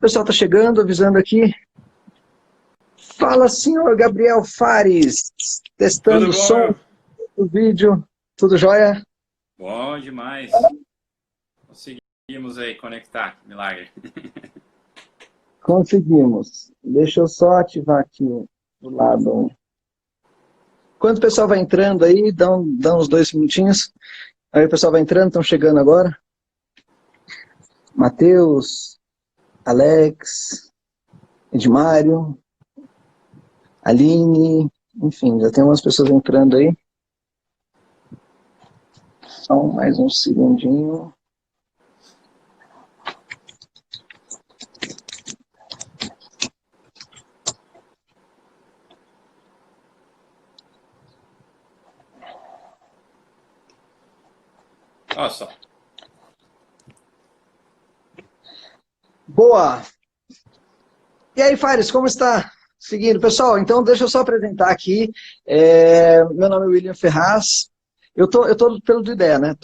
pessoal está chegando, avisando aqui. Fala, senhor Gabriel Fares. Testando o som do vídeo. Tudo jóia? Bom demais. Conseguimos aí conectar. Milagre. Conseguimos. Deixa eu só ativar aqui do lado. Enquanto o pessoal vai entrando aí, dá uns 2 minutinhos. Aí o pessoal vai entrando, estão chegando agora. Matheus, Alex, Edmário, Aline, enfim, já tem umas pessoas entrando aí. Só mais um segundinho. Olha só. Boa! E aí, Fares, como está? Seguindo, pessoal, então deixa eu só apresentar aqui. Meu nome é William Ferraz. Eu tô pelo do IDEA, né?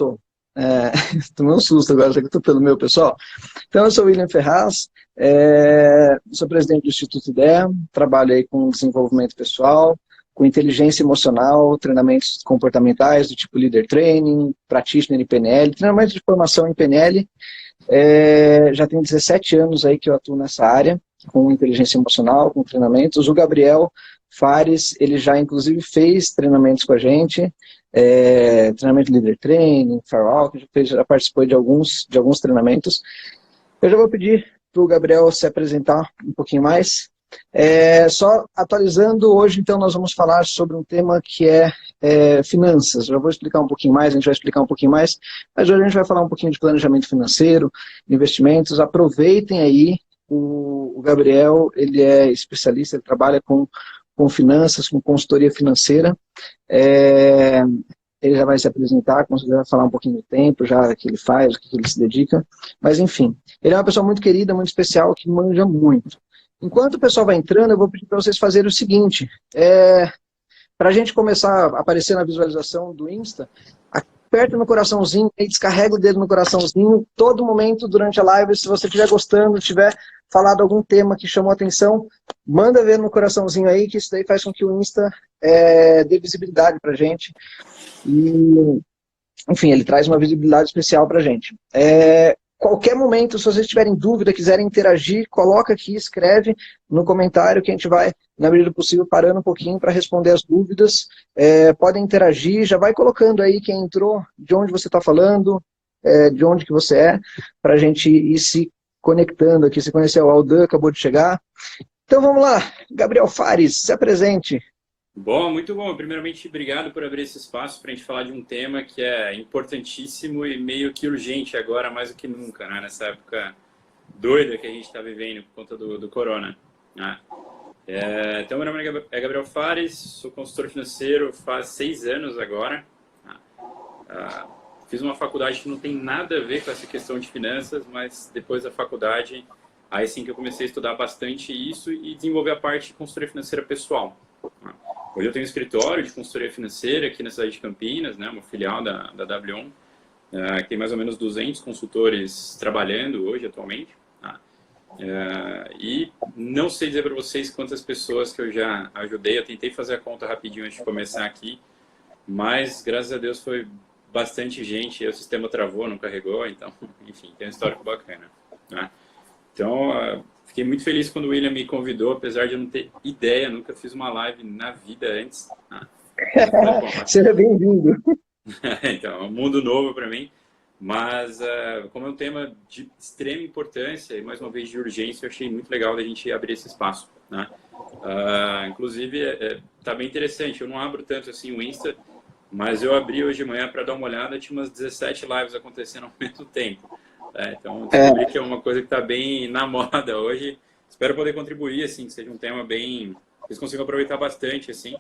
Tomei um susto agora, que eu tô pelo meu, pessoal. Então, eu sou William Ferraz, sou presidente do Instituto IDEA, trabalho aí com desenvolvimento pessoal, com inteligência emocional, treinamentos comportamentais do tipo Leader Training, Practitioner em PNL, treinamento de formação em PNL. Já tenho 17 anos aí que eu atuo nessa área, com inteligência emocional, com treinamentos. O Gabriel Fares, ele já inclusive fez treinamentos com a gente, treinamento Leader Training, Firewalk, já participou de alguns treinamentos. Eu já vou pedir para o Gabriel se apresentar um pouquinho mais. Só atualizando, hoje então nós vamos falar sobre um tema que é finanças. Já vou explicar um pouquinho mais, a gente vai explicar um pouquinho mais, mas hoje a gente vai falar um pouquinho de planejamento financeiro, investimentos. Aproveitem aí, o Gabriel, ele é especialista, ele trabalha com finanças, com consultoria financeira. Ele já vai se apresentar, vai falar um pouquinho do tempo, já que ele faz, o que ele se dedica, mas enfim, ele é uma pessoa muito querida, muito especial, que manja muito. Enquanto o pessoal vai entrando, eu vou pedir para vocês fazerem o seguinte, para a gente começar a aparecer na visualização do Insta, aperta no coraçãozinho e descarrega o dedo no coraçãozinho, todo momento durante a live, se você estiver gostando, tiver falado algum tema que chamou a atenção, manda ver no coraçãozinho aí, que isso daí faz com que o Insta dê visibilidade para a gente. E, enfim, ele traz uma visibilidade especial para a gente. Qualquer momento, se vocês tiverem dúvida, quiserem interagir, coloca aqui, escreve no comentário que a gente vai, na medida do possível, parando um pouquinho para responder as dúvidas. Podem interagir, já vai colocando aí quem entrou, de onde você está falando, de onde que você é, para a gente ir se conectando aqui. Você conheceu o Aldan, acabou de chegar. Então vamos lá, Gabriel Fares, se apresente. Bom, muito bom. Primeiramente, obrigado por abrir esse espaço para a gente falar de um tema que é importantíssimo e meio que urgente agora, mais do que nunca, né? Nessa época doida que a gente está vivendo por conta do corona. Né? Então, meu nome é Gabriel Fares, sou consultor financeiro faz 6 anos agora. Fiz uma faculdade que não tem nada a ver com essa questão de finanças, mas depois da faculdade, aí sim que eu comecei a estudar bastante isso e desenvolver a parte de consultoria financeira pessoal. Hoje eu tenho um escritório de consultoria financeira aqui na cidade de Campinas, né, uma filial da W1, que tem mais ou menos 200 consultores trabalhando hoje, atualmente. E não sei dizer para vocês quantas pessoas que eu já ajudei, eu tentei fazer a conta rapidinho antes de começar aqui, mas graças a Deus foi bastante gente, e o sistema travou, não carregou, então, enfim, tem um histórico bacana. Né? Então, fiquei muito feliz quando o William me convidou, apesar de eu não ter ideia, nunca fiz uma live na vida antes. Seja bem-vindo. Então, é um mundo novo para mim, mas como é um tema de extrema importância e, mais uma vez, de urgência, eu achei muito legal da gente abrir esse espaço. Né? Inclusive, tá bem interessante, eu não abro tanto assim o Insta, mas eu abri hoje de manhã para dar uma olhada, tinha umas 17 lives acontecendo ao mesmo tempo. Então, descobri que é uma coisa que está bem na moda hoje. Espero poder contribuir, assim, que seja um tema bem... que vocês consigam aproveitar bastante, assim.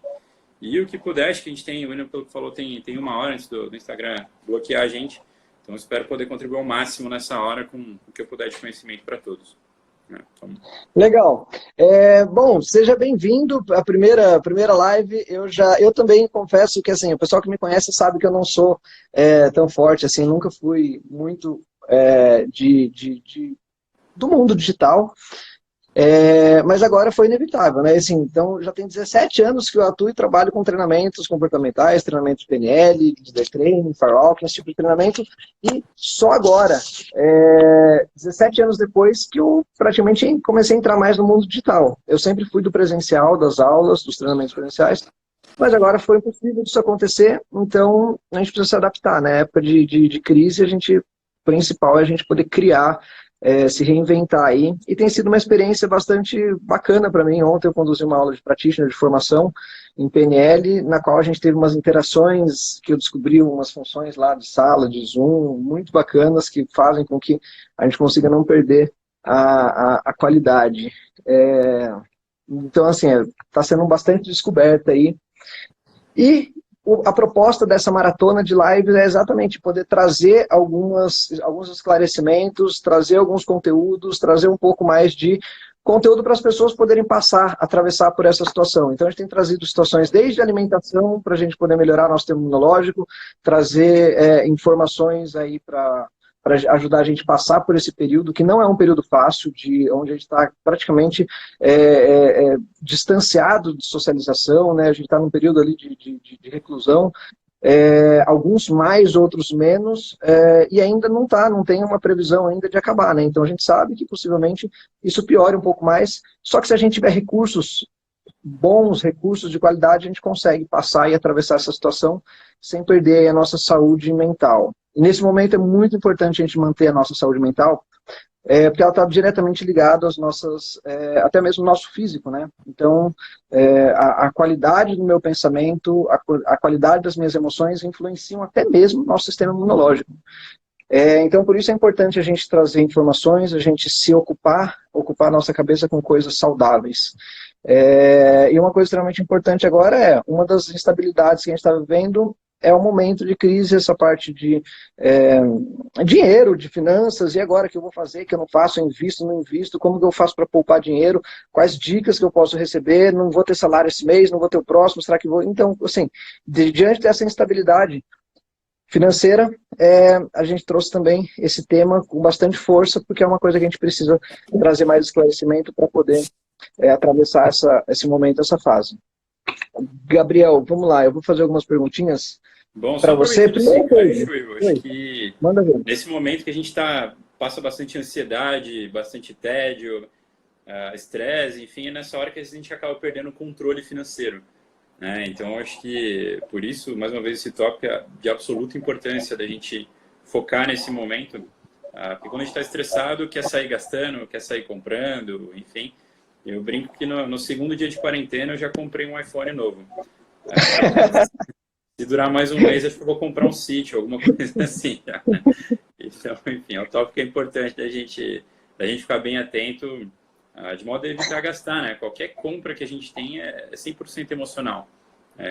E o que puder, acho que a gente tem, o William, pelo que falou, tem 1 hora antes do Instagram bloquear a gente. Então, espero poder contribuir ao máximo nessa hora com o que eu puder de conhecimento para todos. Então... Legal. Bom, seja bem-vindo à primeira live. Eu também confesso que, assim, o pessoal que me conhece sabe que eu não sou tão forte, assim, nunca fui muito do mundo digital. Mas agora foi inevitável, né? Assim, então, já tem 17 anos que eu atuo e trabalho com treinamentos comportamentais, treinamento de PNL, de training, Firewalking, esse tipo de treinamento, e só agora, 17 anos depois, que eu praticamente comecei a entrar mais no mundo digital. Eu sempre fui do presencial, das aulas, dos treinamentos presenciais, mas agora foi impossível disso acontecer, então a gente precisa se adaptar. Na época de crise, o principal é a gente poder criar, se reinventar aí, e tem sido uma experiência bastante bacana para mim. Ontem eu conduzi uma aula de practitioner de formação em PNL, na qual a gente teve umas interações, que eu descobri umas funções lá de sala, de Zoom, muito bacanas, que fazem com que a gente consiga não perder a qualidade. Então, assim, está sendo bastante descoberta aí. E a proposta dessa maratona de lives é exatamente poder trazer alguns esclarecimentos, trazer alguns conteúdos, trazer um pouco mais de conteúdo para as pessoas poderem atravessar por essa situação. Então a gente tem trazido situações desde alimentação, para a gente poder melhorar nosso sistema imunológico, trazer informações aí para ajudar a gente a passar por esse período, que não é um período fácil, onde a gente está praticamente distanciado de socialização, né? A gente está num período ali de reclusão, alguns mais, outros menos, e ainda não tem uma previsão ainda de acabar, né? Então a gente sabe que possivelmente isso piore um pouco mais, só que se a gente tiver bons recursos de qualidade, a gente consegue passar e atravessar essa situação sem perder a nossa saúde mental. E nesse momento é muito importante a gente manter a nossa saúde mental, porque ela está diretamente ligada às nossas, até mesmo o nosso físico, né? Então, a qualidade do meu pensamento, a qualidade das minhas emoções influenciam até mesmo o nosso sistema imunológico. Então, por isso é importante a gente trazer informações, a gente se ocupar a nossa cabeça com coisas saudáveis. E uma coisa extremamente importante agora uma das instabilidades que a gente está vivendo é o momento de crise, essa parte de dinheiro, de finanças, e agora o que eu vou fazer, que eu não faço, eu invisto, não invisto, como que eu faço para poupar dinheiro, quais dicas que eu posso receber, não vou ter salário esse mês, não vou ter o próximo, será que vou? Então, assim, diante dessa instabilidade financeira, a gente trouxe também esse tema com bastante força, porque é uma coisa que a gente precisa trazer mais esclarecimento para poder atravessar esse momento, essa fase. Gabriel, vamos lá, eu vou fazer algumas perguntinhas para você. Primeira coisa, eu acho que manda ver. Nesse momento que a gente passa bastante ansiedade, bastante tédio, estresse, enfim, é nessa hora que a gente acaba perdendo o controle financeiro. Né? Então, acho que, por isso, mais uma vez, esse tópico é de absoluta importância da gente focar nesse momento, porque quando a gente está estressado, quer sair gastando, quer sair comprando, enfim. Eu brinco que no segundo dia de quarentena eu já comprei um iPhone novo. Se durar mais um mês, acho que eu vou comprar um sítio, alguma coisa assim. Tá? Então, enfim, é um tópico que é importante da gente ficar bem atento, de modo a evitar gastar, né? Qualquer compra que a gente tem é 100% emocional.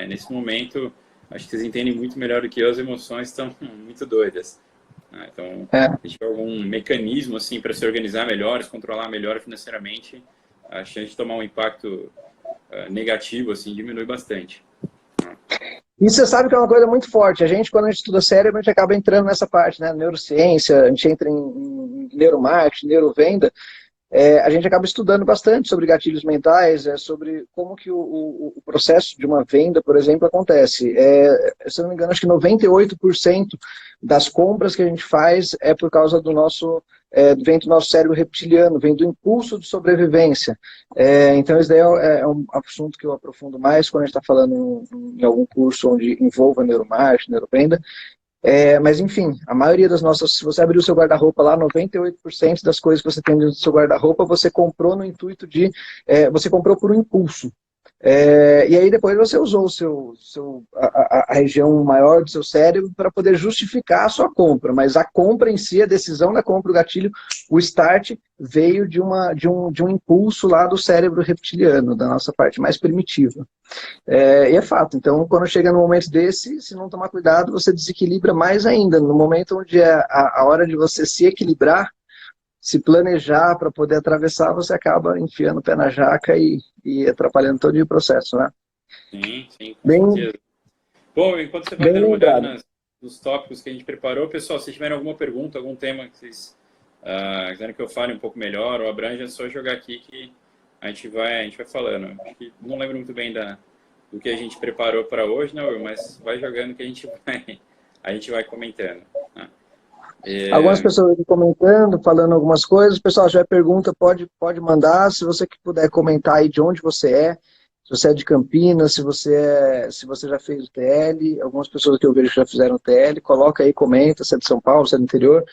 Nesse momento, acho que vocês entendem muito melhor do que eu, as emoções estão muito doidas. Então, se tiver algum mecanismo assim, para se organizar melhor, se controlar melhor financeiramente, a chance de tomar um impacto negativo assim, diminui bastante. E você sabe que é uma coisa muito forte. Quando a gente estuda cérebro, a gente acaba entrando nessa parte, né? Neurociência, a gente entra em neuromarketing, neurovenda. A gente acaba estudando bastante sobre gatilhos mentais, sobre como que o processo de uma venda, por exemplo, acontece. Se eu não me engano, acho que 98% das compras que a gente faz é por causa vem do nosso cérebro reptiliano, vem do impulso de sobrevivência. Então, esse daí é um assunto que eu aprofundo mais quando a gente está falando em algum curso onde envolva neuromarketing, neurovenda. Mas, enfim, a maioria das nossas... Se você abrir o seu guarda-roupa lá, 98% das coisas que você tem dentro do seu guarda-roupa, você comprou no intuito você comprou por um impulso. E aí depois você usou a região maior do seu cérebro para poder justificar a sua compra. Mas a compra em si, a decisão da compra, o gatilho, o start, veio de um impulso lá do cérebro reptiliano, da nossa parte mais primitiva. E é fato. Então, quando chega num momento desse, se não tomar cuidado, você desequilibra mais ainda. No momento onde é a hora de você se equilibrar, se planejar para poder atravessar, você acaba enfiando o pé na jaca e atrapalhando todo o processo, né? Sim, com certeza. Bom, enquanto você vai dando uma olhada nos tópicos que a gente preparou, pessoal, se tiverem alguma pergunta, algum tema que vocês quiserem que eu fale um pouco melhor ou abranja, é só jogar aqui que a gente vai falando. Acho que não lembro muito bem do que a gente preparou para hoje, né, Will? Mas vai jogando que a gente vai comentando. Né? Algumas pessoas aqui comentando, falando algumas coisas. Pessoal, se tiver pergunta, pode mandar. Se você que puder comentar aí de onde você é, se você é de Campinas, se você já fez o TL, algumas pessoas que eu vejo que já fizeram o TL, coloca aí, comenta, se é de São Paulo, se é do interior.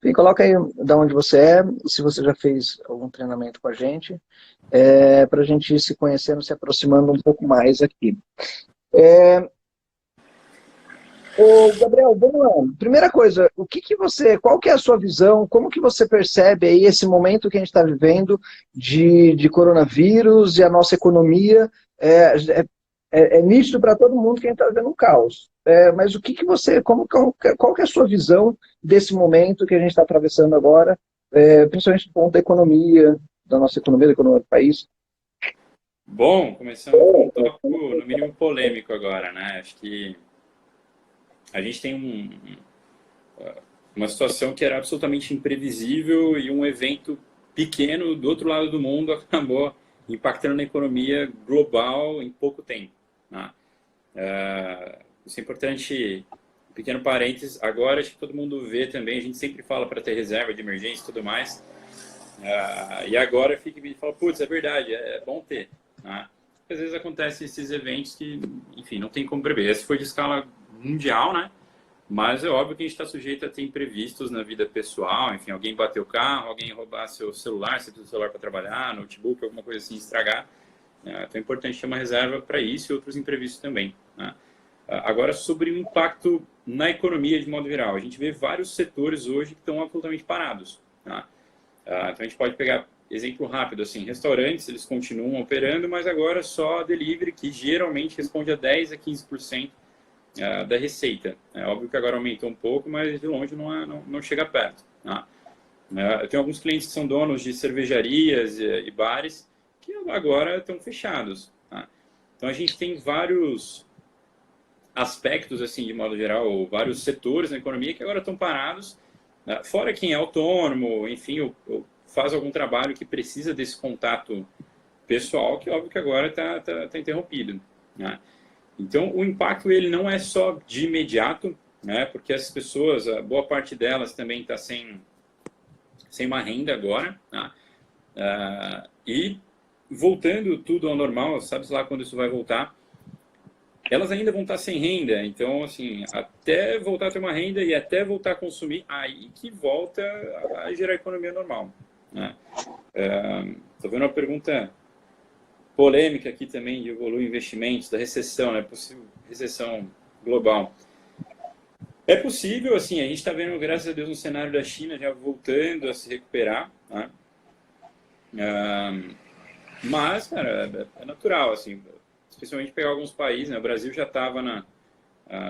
Enfim, coloca aí de onde você é, se você já fez algum treinamento com a gente, para a gente ir se conhecendo, se aproximando um pouco mais aqui. Ô, Gabriel, vamos lá. Primeira coisa, qual que é a sua visão, como que você percebe aí esse momento que a gente está vivendo de coronavírus e a nossa economia? É nítido para todo mundo que a gente está vivendo um caos. Mas qual que é a sua visão desse momento que a gente está atravessando agora, principalmente do ponto da economia, da nossa economia, da economia do país? Bom, começando com um tópico, no mínimo, polêmico agora, né? Acho que a gente tem uma situação que era absolutamente imprevisível e um evento pequeno do outro lado do mundo acabou impactando na economia global em pouco tempo. Né? Isso é importante, um pequeno parênteses, agora acho que todo mundo vê também, a gente sempre fala para ter reserva de emergência e tudo mais, e agora fica e fala, putz, é verdade, é bom ter. Né? Às vezes acontecem esses eventos que, enfim, não tem como prever. Esse foi de escala mundial, né? Mas é óbvio que a gente está sujeito a ter imprevistos na vida pessoal, enfim, alguém bater o carro, alguém roubar seu celular, você precisa do celular para trabalhar, notebook, alguma coisa assim, estragar. Então é importante ter uma reserva para isso e outros imprevistos também. Né? Agora, sobre o impacto na economia de modo geral, a gente vê vários setores hoje que estão absolutamente parados. Tá? Então a gente pode pegar exemplo rápido, assim, restaurantes, eles continuam operando, mas agora só delivery, que geralmente responde a 10 a 15% da receita. É óbvio que agora aumentou um pouco, mas de longe não chega perto. Tá? Eu tenho alguns clientes que são donos de cervejarias e bares que agora estão fechados. Tá? Então a gente tem vários aspectos, assim, de modo geral, ou vários setores na economia que agora estão parados, fora quem é autônomo, enfim, ou faz algum trabalho que precisa desse contato pessoal, que óbvio que agora está interrompido. Né? Então, o impacto ele não é só de imediato, né? Porque as pessoas, a boa parte delas também está sem uma renda agora. Tá? E voltando tudo ao normal, sabe lá quando isso vai voltar, elas ainda vão estar sem renda. Então, assim, até voltar a ter uma renda e até voltar a consumir, aí que volta a gerar economia normal. Né? Estou vendo uma pergunta polêmica aqui também de evoluir investimentos, da recessão, né? Possível recessão global. É possível, assim, a gente está vendo, graças a Deus, um cenário da China já voltando a se recuperar, né? Mas, cara, é natural, assim, especialmente pegar alguns países, né? O Brasil já estava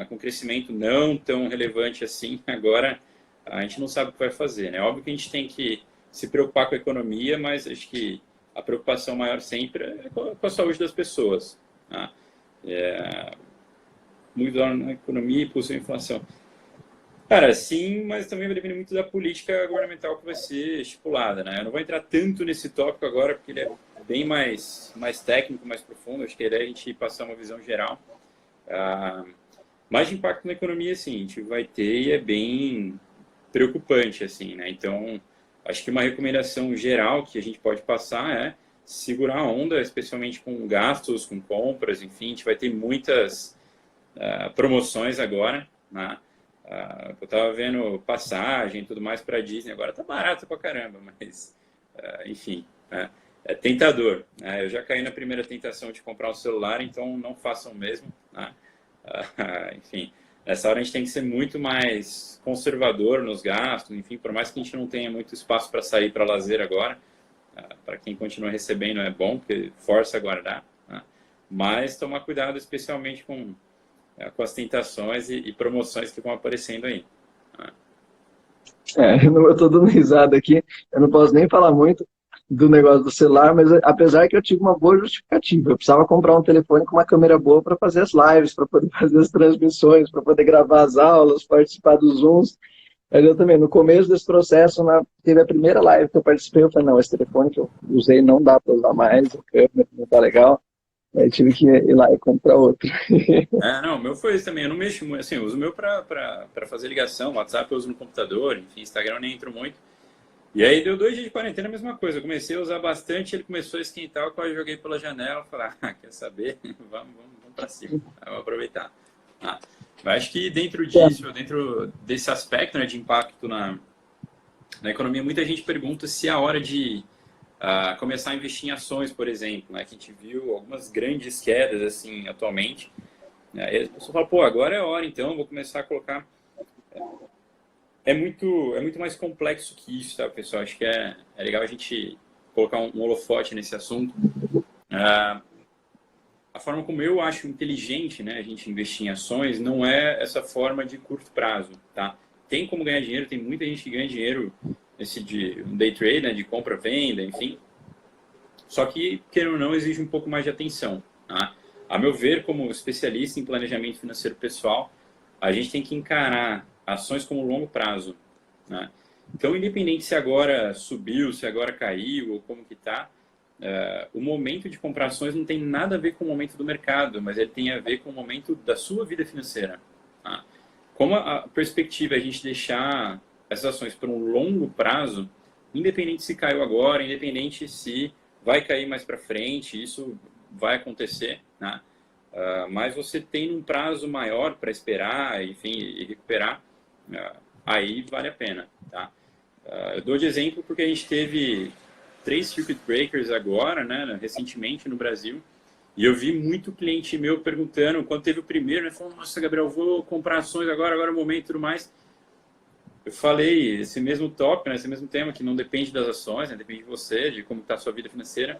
com crescimento não tão relevante assim, agora a gente não sabe o que vai fazer, né? Óbvio que a gente tem que se preocupar com a economia, mas acho que a preocupação maior sempre é com a saúde das pessoas. Tá? Muito dólar na economia e impulso à inflação. Cara, sim, mas também vai depender muito da política governamental que vai ser estipulada. Né? Eu não vou entrar tanto nesse tópico agora, porque ele é bem mais técnico, mais profundo. Acho que a ideia é a gente passar uma visão geral. Mas de impacto na economia, sim, a gente vai ter e é bem preocupante. Assim, né? Então, acho que uma recomendação geral que a gente pode passar é segurar a onda, especialmente com gastos, com compras, enfim, a gente vai ter muitas promoções agora, né? Eu estava vendo passagem e tudo mais para a Disney, agora tá barato pra caramba, mas, enfim, é tentador. Né? Eu já caí na primeira tentação de comprar um celular, então não façam o mesmo. Né? Enfim, nessa hora a gente tem que ser muito mais conservador nos gastos, enfim, por mais que a gente não tenha muito espaço para sair para lazer agora, para quem continua recebendo é bom, porque força a guardar, né? Mas tomar cuidado especialmente com as tentações e promoções que vão aparecendo aí. Eu estou dando risada aqui, eu não posso nem falar muito do negócio do celular, mas apesar que eu tive uma boa justificativa, eu precisava comprar um telefone com uma câmera boa para fazer as lives, para poder fazer as transmissões, para poder gravar as aulas, participar dos Zooms. Mas eu também, no começo desse processo, teve a primeira live que eu participei, eu falei, não, esse telefone que eu usei não dá para usar mais, a câmera não tá legal. Aí tive que ir lá e comprar outro. Não, o meu foi isso também. Eu não mexo muito, assim, eu uso o meu para fazer ligação, WhatsApp eu uso no computador, enfim, Instagram eu nem entro muito. E aí deu 2 dias de quarentena, a mesma coisa. Eu comecei a usar bastante, ele começou a esquentar, eu quase joguei pela janela, falei, quer saber? Vamos para cima, vamos aproveitar. Eu acho que dentro disso, dentro desse aspecto, né, de impacto na economia, muita gente pergunta se é a hora de começar a investir em ações, por exemplo, né, que a gente viu algumas grandes quedas assim atualmente. Aí a pessoa fala, pô, agora é a hora, então, vou começar a colocar. É muito mais complexo que isso, tá, pessoal? Acho que é legal a gente colocar um holofote nesse assunto. A forma como eu acho inteligente, né, a gente investir em ações não é essa forma de curto prazo, tá? Tem como ganhar dinheiro, tem muita gente que ganha dinheiro nesse de um day trade, né, de compra, venda, enfim. Só que, querendo ou não, exige um pouco mais de atenção, tá? A meu ver, como especialista em planejamento financeiro pessoal, a gente tem que encarar ações como longo prazo, né? Então, independente se agora subiu, se agora caiu ou como que tá, o momento de comprar ações não tem nada a ver com o momento do mercado, mas ele tem a ver com o momento da sua vida financeira, tá? Como a perspectiva é a gente deixar essas ações por um longo prazo, independente se caiu agora, independente se vai cair mais para frente, isso vai acontecer, né? Mas você tem um prazo maior para esperar, enfim, e recuperar, aí vale a pena, tá? Eu dou de exemplo porque a gente teve 3 circuit breakers agora, né, recentemente no Brasil, e eu vi muito cliente meu perguntando, quando teve o primeiro, né, falou, nossa, Gabriel, vou comprar ações agora é o momento e tudo mais. Eu falei esse mesmo tópico, né, esse mesmo tema, que não depende das ações, né, depende de você, de como está a sua vida financeira.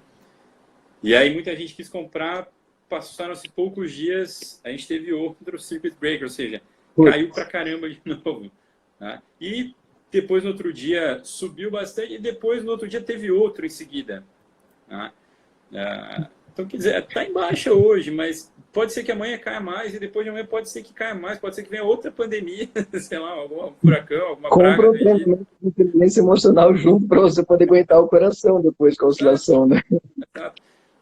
E aí muita gente quis comprar, passaram-se poucos dias, a gente teve outro circuit breaker, ou seja, caiu pra caramba de novo, né? E depois no outro dia subiu bastante e depois no outro dia teve outro em seguida, né? Então, quer dizer, está em baixa hoje, mas pode ser que amanhã caia mais e depois de amanhã pode ser que caia mais, pode ser que venha outra pandemia, sei lá, algum furacão, alguma praga. Compra um treinamento de inteligência emocional junto para você poder aguentar o coração depois com a oscilação, né?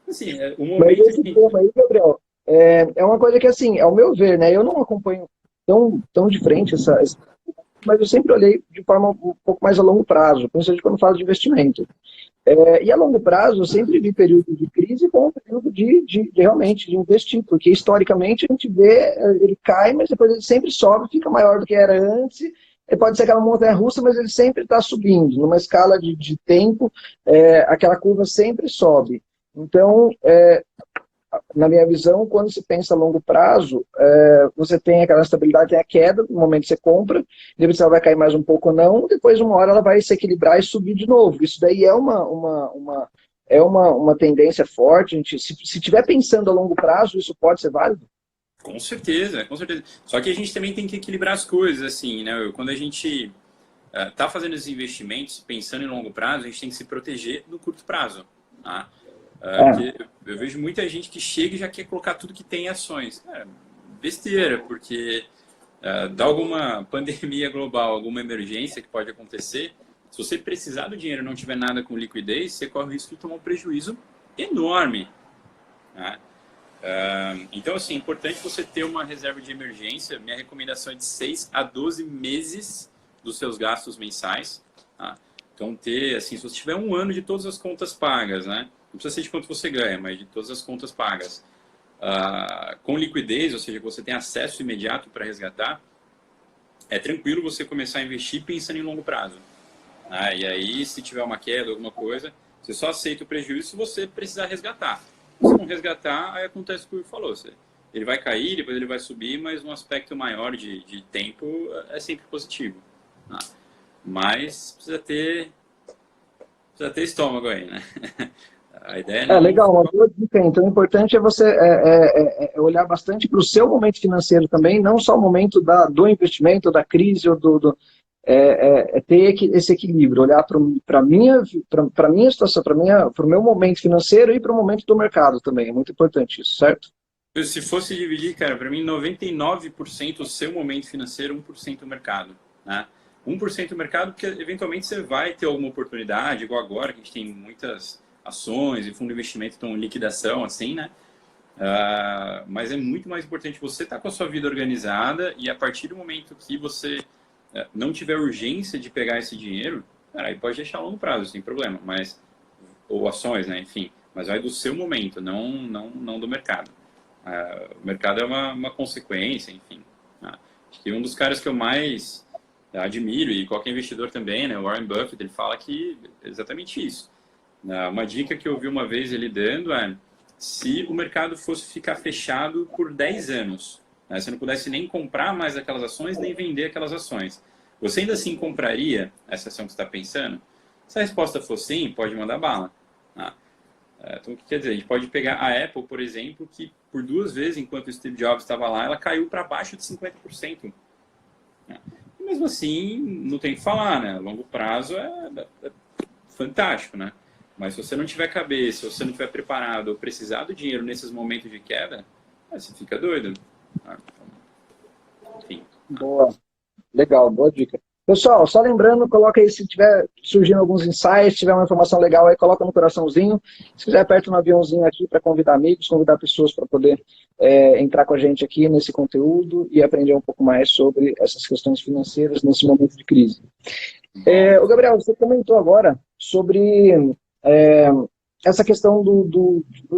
Assim, o Mas momento esse tema aí, Gabriel, é uma coisa que, assim, ao meu ver, né, eu não acompanho tão de frente mas eu sempre olhei de forma um pouco mais a longo prazo, principalmente quando falo de investimento. E a longo prazo, eu sempre vi período de crise como período de realmente de investir, porque historicamente a gente vê, ele cai, mas depois ele sempre sobe, fica maior do que era antes, e pode ser aquela montanha russa, mas ele sempre está subindo, numa escala de tempo, aquela curva sempre sobe. Então, na minha visão, quando se pensa a longo prazo, você tem aquela estabilidade, tem a queda, no momento que você compra, depois ela vai cair mais um pouco ou não, depois uma hora ela vai se equilibrar e subir de novo. Isso daí é uma tendência forte. A gente, se estiver pensando a longo prazo, isso pode ser válido? Com certeza, com certeza. Só que a gente também tem que equilibrar as coisas, assim, né? Quando a gente está fazendo esses investimentos, pensando em longo prazo, a gente tem que se proteger no curto prazo, tá? Porque eu vejo muita gente que chega e já quer colocar tudo que tem em ações. Besteira, porque dá alguma pandemia global, alguma emergência que pode acontecer, se você precisar do dinheiro e não tiver nada com liquidez, você corre o risco de tomar um prejuízo enorme, né? Então, assim, é importante você ter uma reserva de emergência. Minha recomendação é de 6 a 12 meses dos seus gastos mensais, tá? Então, assim, se você tiver um ano de todas as contas pagas, né? Não precisa ser de quanto você ganha, mas de todas as contas pagas, com liquidez, ou seja, que você tem acesso imediato para resgatar, é tranquilo você começar a investir pensando em longo prazo, né? E aí, se tiver uma queda, alguma coisa, você só aceita o prejuízo se você precisar resgatar. Se não resgatar, aí acontece o que o falou. Ele vai cair, depois ele vai subir, mas um aspecto maior de tempo é sempre positivo, né? Mas precisa ter estômago aí, né? A ideia não... Legal, uma boa dica. Então, o importante é você olhar bastante para o seu momento financeiro também, não só o momento do investimento, da crise, ou ter esse equilíbrio, olhar para a minha situação, para o meu momento financeiro e para o momento do mercado também. É muito importante isso, certo? Se fosse dividir, cara, para mim 99% o seu momento financeiro, 1% o mercado, né? 1% do mercado, porque eventualmente você vai ter alguma oportunidade, igual agora, que a gente tem muitas ações e fundo de investimento estão em liquidação, assim, né? Mas é muito mais importante você estar com a sua vida organizada e a partir do momento que você não tiver urgência de pegar esse dinheiro, cara, aí pode deixar a longo prazo, sem problema, mas, ou ações, né? Enfim, mas vai do seu momento, não do mercado. O mercado é uma consequência, enfim. Acho que um dos caras que eu mais admiro, e qualquer investidor também, né, o Warren Buffett, ele fala que é exatamente isso. Uma dica que eu vi uma vez ele dando é: se o mercado fosse ficar fechado por 10 anos, né, você não pudesse nem comprar mais aquelas ações, nem vender aquelas ações, você ainda assim compraria essa ação que você está pensando? Se a resposta for sim, pode mandar bala. Então, o que quer dizer? A gente pode pegar a Apple, por exemplo, que por 2 vezes, enquanto o Steve Jobs estava lá, ela caiu para baixo de 50%. E mesmo assim, não tem o que falar, né? A longo prazo é fantástico, né? Mas se você não tiver cabeça, se você não estiver preparado ou precisar do dinheiro nesses momentos de queda, você fica doido. Enfim. Boa. Legal, boa dica. Pessoal, só lembrando, coloca aí se tiver surgindo alguns insights, se tiver uma informação legal aí, coloca no coraçãozinho. Se quiser, aperta no aviãozinho aqui para convidar amigos, convidar pessoas para poder entrar com a gente aqui nesse conteúdo e aprender um pouco mais sobre essas questões financeiras nesse momento de crise. Ô Gabriel, você comentou agora sobre essa questão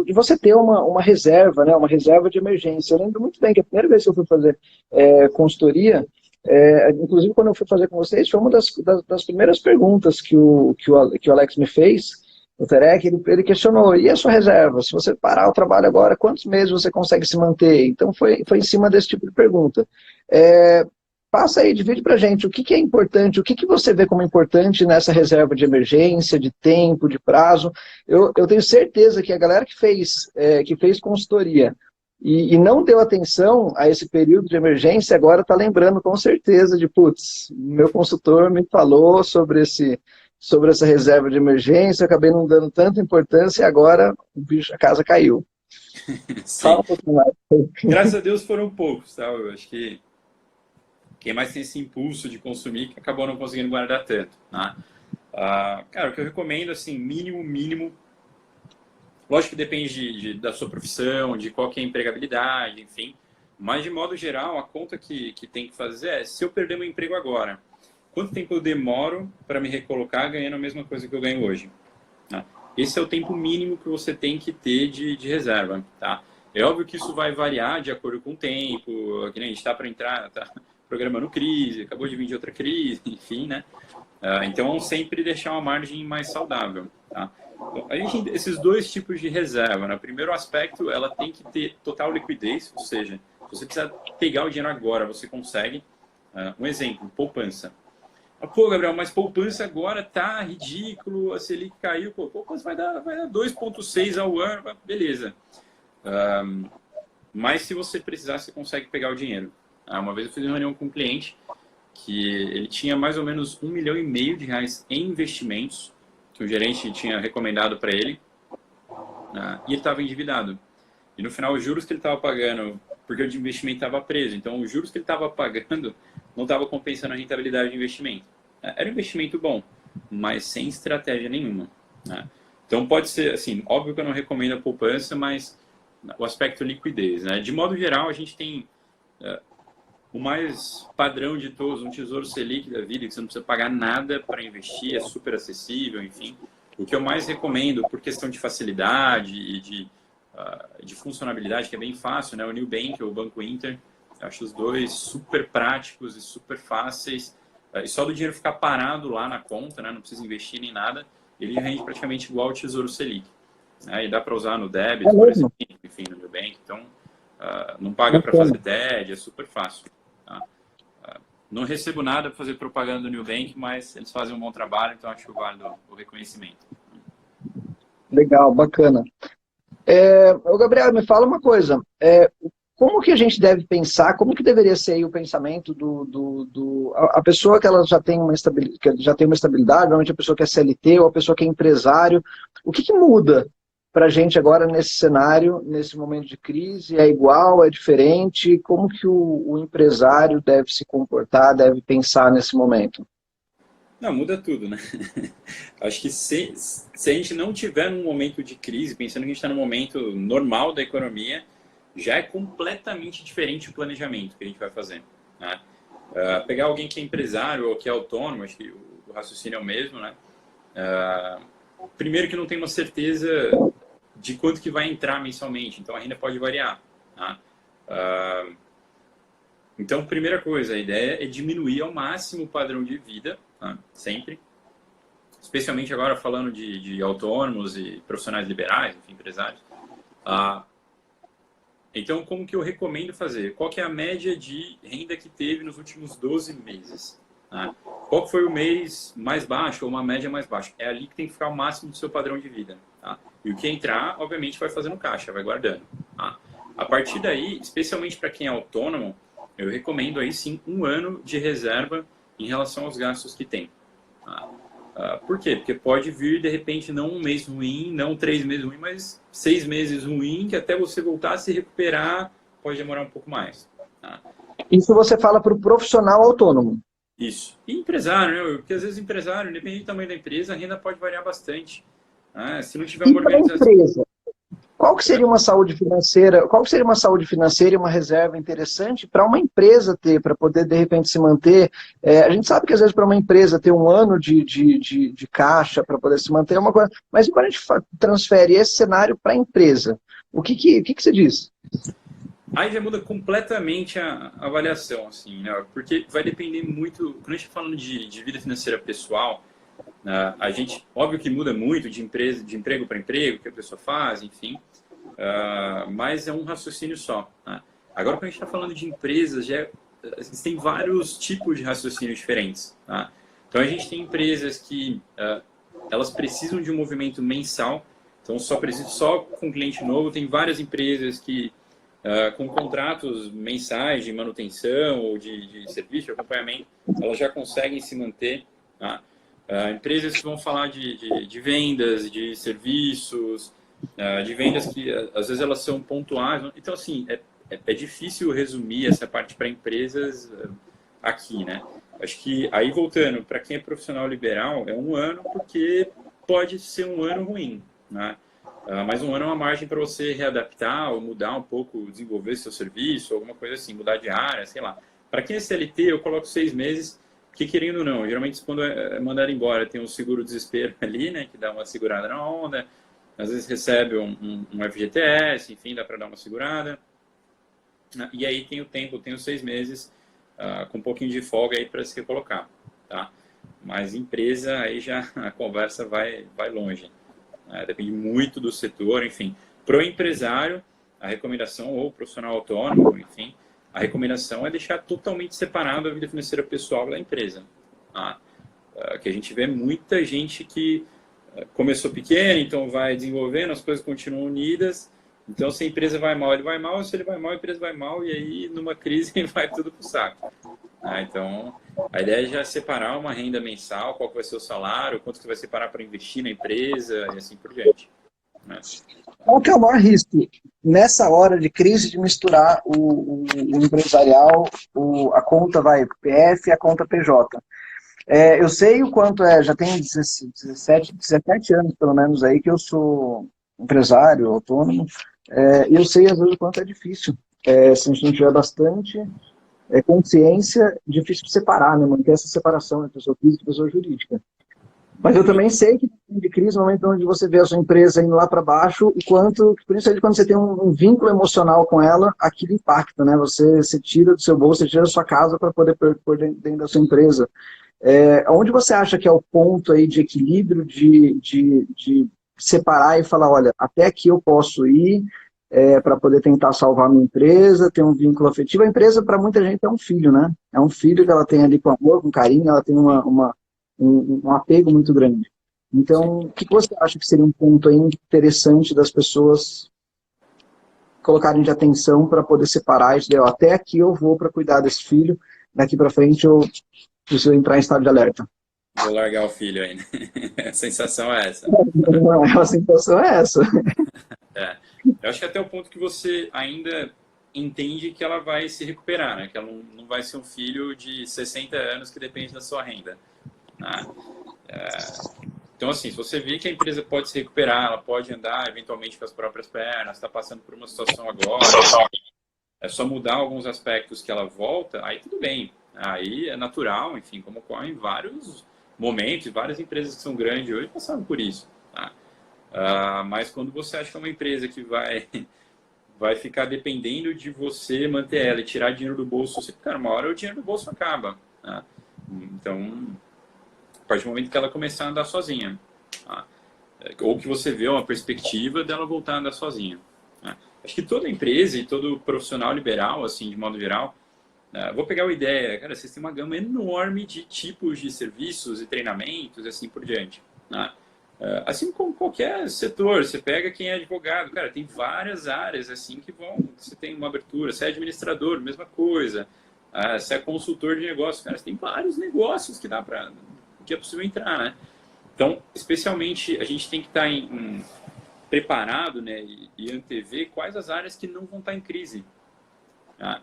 de você ter uma reserva, né, uma reserva de emergência. Eu lembro muito bem que a primeira vez que eu fui fazer consultoria, inclusive quando eu fui fazer com vocês, foi uma das primeiras perguntas que o Alex me fez, o Terek, ele questionou: e a sua reserva? Se você parar o trabalho agora, quantos meses você consegue se manter? Então foi em cima desse tipo de pergunta. Passa aí, divide pra gente o que é importante, o que você vê como importante nessa reserva de emergência, de tempo, de prazo. Eu tenho certeza que a galera que fez consultoria e não deu atenção a esse período de emergência, agora está lembrando com certeza de, putz, meu consultor me falou sobre essa reserva de emergência, eu acabei não dando tanta importância e agora a casa caiu. Sim. Fala um pouquinho mais. Graças a Deus foram poucos, tá? Eu acho que quem mais tem esse impulso de consumir que acabou não conseguindo guardar tanto, né? Cara, o que eu recomendo, assim, mínimo, lógico que depende da sua profissão, de qual que é a empregabilidade, enfim, mas de modo geral, a conta que tem que fazer é: se eu perder meu emprego agora, quanto tempo eu demoro para me recolocar ganhando a mesma coisa que eu ganho hoje? Esse é o tempo mínimo que você tem que ter de reserva, tá? É óbvio que isso vai variar de acordo com o tempo, que nem a gente está para entrar, tá programando crise, acabou de vir de outra crise, enfim, né? Então, sempre deixar uma margem mais saudável, tá? Então, a gente tem esses 2 tipos de reserva, né? O primeiro aspecto, ela tem que ter total liquidez, ou seja, se você precisar pegar o dinheiro agora, você consegue. Um exemplo, poupança. Pô, Gabriel, mas poupança agora tá ridículo, a Selic caiu, pô, poupança vai dar 2,6 ao ano, beleza. Mas se você precisar, você consegue pegar o dinheiro. Uma vez eu fiz uma reunião com um cliente que ele tinha mais ou menos R$1,5 milhão em investimentos que o gerente tinha recomendado para ele, e ele estava endividado. E no final, os juros que ele estava pagando, porque o de investimento estava preso, então os juros que ele estava pagando não estava compensando a rentabilidade do investimento. Era um investimento bom, mas sem estratégia nenhuma. Então pode ser, assim, óbvio que eu não recomendo a poupança, mas o aspecto liquidez, né? De modo geral, a gente tem o mais padrão de todos, um Tesouro Selic da vida, que você não precisa pagar nada para investir, é super acessível, enfim. O que eu mais recomendo, por questão de facilidade e de funcionalidade, que é bem fácil, né? O Nubank ou o Banco Inter, eu acho os 2 super práticos e super fáceis. E só do dinheiro ficar parado lá na conta, né? Não precisa investir nem nada, ele rende praticamente igual ao Tesouro Selic. E dá para usar no débito, por exemplo, enfim, no Nubank. Então, não paga para fazer TED, é super fácil. Tá? Não recebo nada para fazer propaganda do Nubank, mas eles fazem um bom trabalho, então acho válido o reconhecimento. Legal, bacana. Gabriel, me fala uma coisa. Como que a gente deve pensar, como que deveria ser aí o pensamento a pessoa que ela já tem uma estabilidade, normalmente a pessoa que é CLT ou a pessoa que é empresário, o que muda para a gente agora nesse cenário, nesse momento de crise? É igual, é diferente? Como que o empresário deve se comportar, deve pensar nesse momento? Não, muda tudo, né? Acho que se a gente não tiver num momento de crise, pensando que a gente está num momento normal da economia, já é completamente diferente o planejamento que a gente vai fazer, né? Pegar alguém que é empresário ou que é autônomo, acho que o raciocínio é o mesmo, né? Primeiro que não tem uma certeza de quanto que vai entrar mensalmente, então a renda pode variar, tá? Então, primeira coisa, a ideia é diminuir ao máximo o padrão de vida, tá? Sempre. Especialmente agora falando de autônomos e profissionais liberais, enfim, empresários. Então, como que eu recomendo fazer? Qual que é a média de renda que teve nos últimos 12 meses? Tá? Qual que foi o mês mais baixo ou uma média mais baixa? É ali que tem que ficar o máximo do seu padrão de vida. Tá? E o que entrar, obviamente, vai fazendo caixa, vai guardando. Tá? A partir daí, especialmente para quem é autônomo, eu recomendo aí sim 1 ano de reserva em relação aos gastos que tem. Tá? Por quê? Porque pode vir, de repente, não um mês ruim, não 3 meses ruim, mas 6 meses ruim, que até você voltar a se recuperar pode demorar um pouco mais. Tá? Isso você fala para o profissional autônomo. Isso. E empresário, né? Porque às vezes empresário, independente do tamanho da empresa, a renda pode variar bastante. Se não tiver E uma para a organização... empresa? Qual que seria uma saúde financeira? Qual que seria uma saúde financeira e uma reserva interessante para uma empresa ter, para poder de repente se manter? A gente sabe que às vezes para uma empresa ter 1 ano de caixa para poder se manter é uma coisa, mas e quando a gente transfere esse cenário para a empresa, o que você diz? Aí já muda completamente a avaliação, assim, né? Porque vai depender muito. Quando a gente está falando de vida financeira pessoal, a gente, óbvio que muda muito de empresa, de emprego para emprego, que a pessoa faz, enfim, mas é um raciocínio só. Né? Agora, quando a gente está falando de empresas, existem vários tipos de raciocínios diferentes. Tá? Então, a gente tem empresas que elas precisam de um movimento mensal, então só com cliente novo. Tem várias empresas que com contratos mensais de manutenção ou de serviço, de acompanhamento, elas já conseguem se manter. Tá? Empresas que vão falar de vendas, de serviços, de vendas que às vezes elas são pontuais. Então, assim, é difícil resumir essa parte para empresas aqui, né? Acho que, aí voltando, para quem é profissional liberal, é 1 ano, porque pode ser 1 ano ruim, né? Mas 1 ano é uma margem para você readaptar ou mudar um pouco, desenvolver seu serviço, alguma coisa assim, mudar de área, sei lá. Para quem é CLT, eu coloco 6 meses, porque querendo ou não, geralmente quando é mandado embora tem um seguro-desespero ali, né, que dá uma segurada na onda, às vezes recebe um FGTS, enfim, dá para dar uma segurada. E aí tem o tempo, tem os 6 meses, com um pouquinho de folga aí para se recolocar, tá? Mas empresa, aí já a conversa vai longe. Depende muito do setor, enfim. Para o empresário, a recomendação, ou profissional autônomo, enfim, a recomendação é deixar totalmente separado a vida financeira pessoal da empresa. Tá? Que a gente vê muita gente que começou pequeno, então vai desenvolvendo, as coisas continuam unidas. Então, se a empresa vai mal, ele vai mal. Se ele vai mal, a empresa vai mal. E aí, numa crise, vai tudo para o saco. Então, a ideia é já separar uma renda mensal, qual que vai ser o salário, quanto que vai separar para investir na empresa e assim por diante. Né? Qual que é o maior risco nessa hora de crise de misturar o empresarial, a conta PF e a conta PJ? Eu sei o quanto já tem 17 anos pelo menos aí que eu sou empresário, autônomo, e eu sei às vezes o quanto é difícil. Se a gente não tiver bastante consciência, difícil separar, né? Manter essa separação entre pessoa física e pessoa jurídica. Mas eu também sei que de crise, no momento onde você vê a sua empresa indo lá para baixo, o quanto, principalmente quando você tem um vínculo emocional com ela, aquilo impacta, né? Você tira do seu bolso, você tira da sua casa para poder pôr dentro da sua empresa. Onde você acha que é o ponto aí de equilíbrio, de separar e falar, olha, até aqui eu posso ir para poder tentar salvar a minha empresa, ter um vínculo afetivo. A empresa, para muita gente, é um filho, né? É um filho que ela tem ali com amor, com carinho, ela tem um apego muito grande. Então, o que você acha que seria um ponto aí interessante das pessoas colocarem de atenção para poder separar isso? Até aqui eu vou para cuidar desse filho, daqui para frente eu preciso entrar em estado de alerta. Vou largar o filho ainda. A sensação é essa. Não, a sensação é essa. Eu acho que até o ponto que você ainda entende que ela vai se recuperar, né? Que ela não vai ser um filho de 60 anos que depende da sua renda. Né? Então, assim, se você vê que a empresa pode se recuperar, ela pode andar eventualmente com as próprias pernas, está passando por uma situação agora, é só mudar alguns aspectos que ela volta, aí tudo bem. Aí é natural, enfim, como ocorre em vários momentos, várias empresas que são grandes hoje passaram por isso. Tá? Mas quando você acha que é uma empresa que vai ficar dependendo de você manter ela e tirar dinheiro do bolso, você, cara, uma hora o dinheiro do bolso acaba. Tá? Então, a partir do momento que ela começar a andar sozinha. Tá? Ou que você vê uma perspectiva dela voltar a andar sozinha. Tá? Acho que toda empresa e todo profissional liberal, assim, de modo geral, vou pegar uma ideia, cara, vocês têm uma gama enorme de tipos de serviços e treinamentos e assim por diante. Né? Assim como qualquer setor, você pega quem é advogado, cara, tem várias áreas assim que você tem uma abertura, você é administrador, mesma coisa, você é consultor de negócios, cara, você tem vários negócios que é possível entrar, né? Então, especialmente, a gente tem que estar preparado, né, e antever quais as áreas que não vão estar em crise. Tá?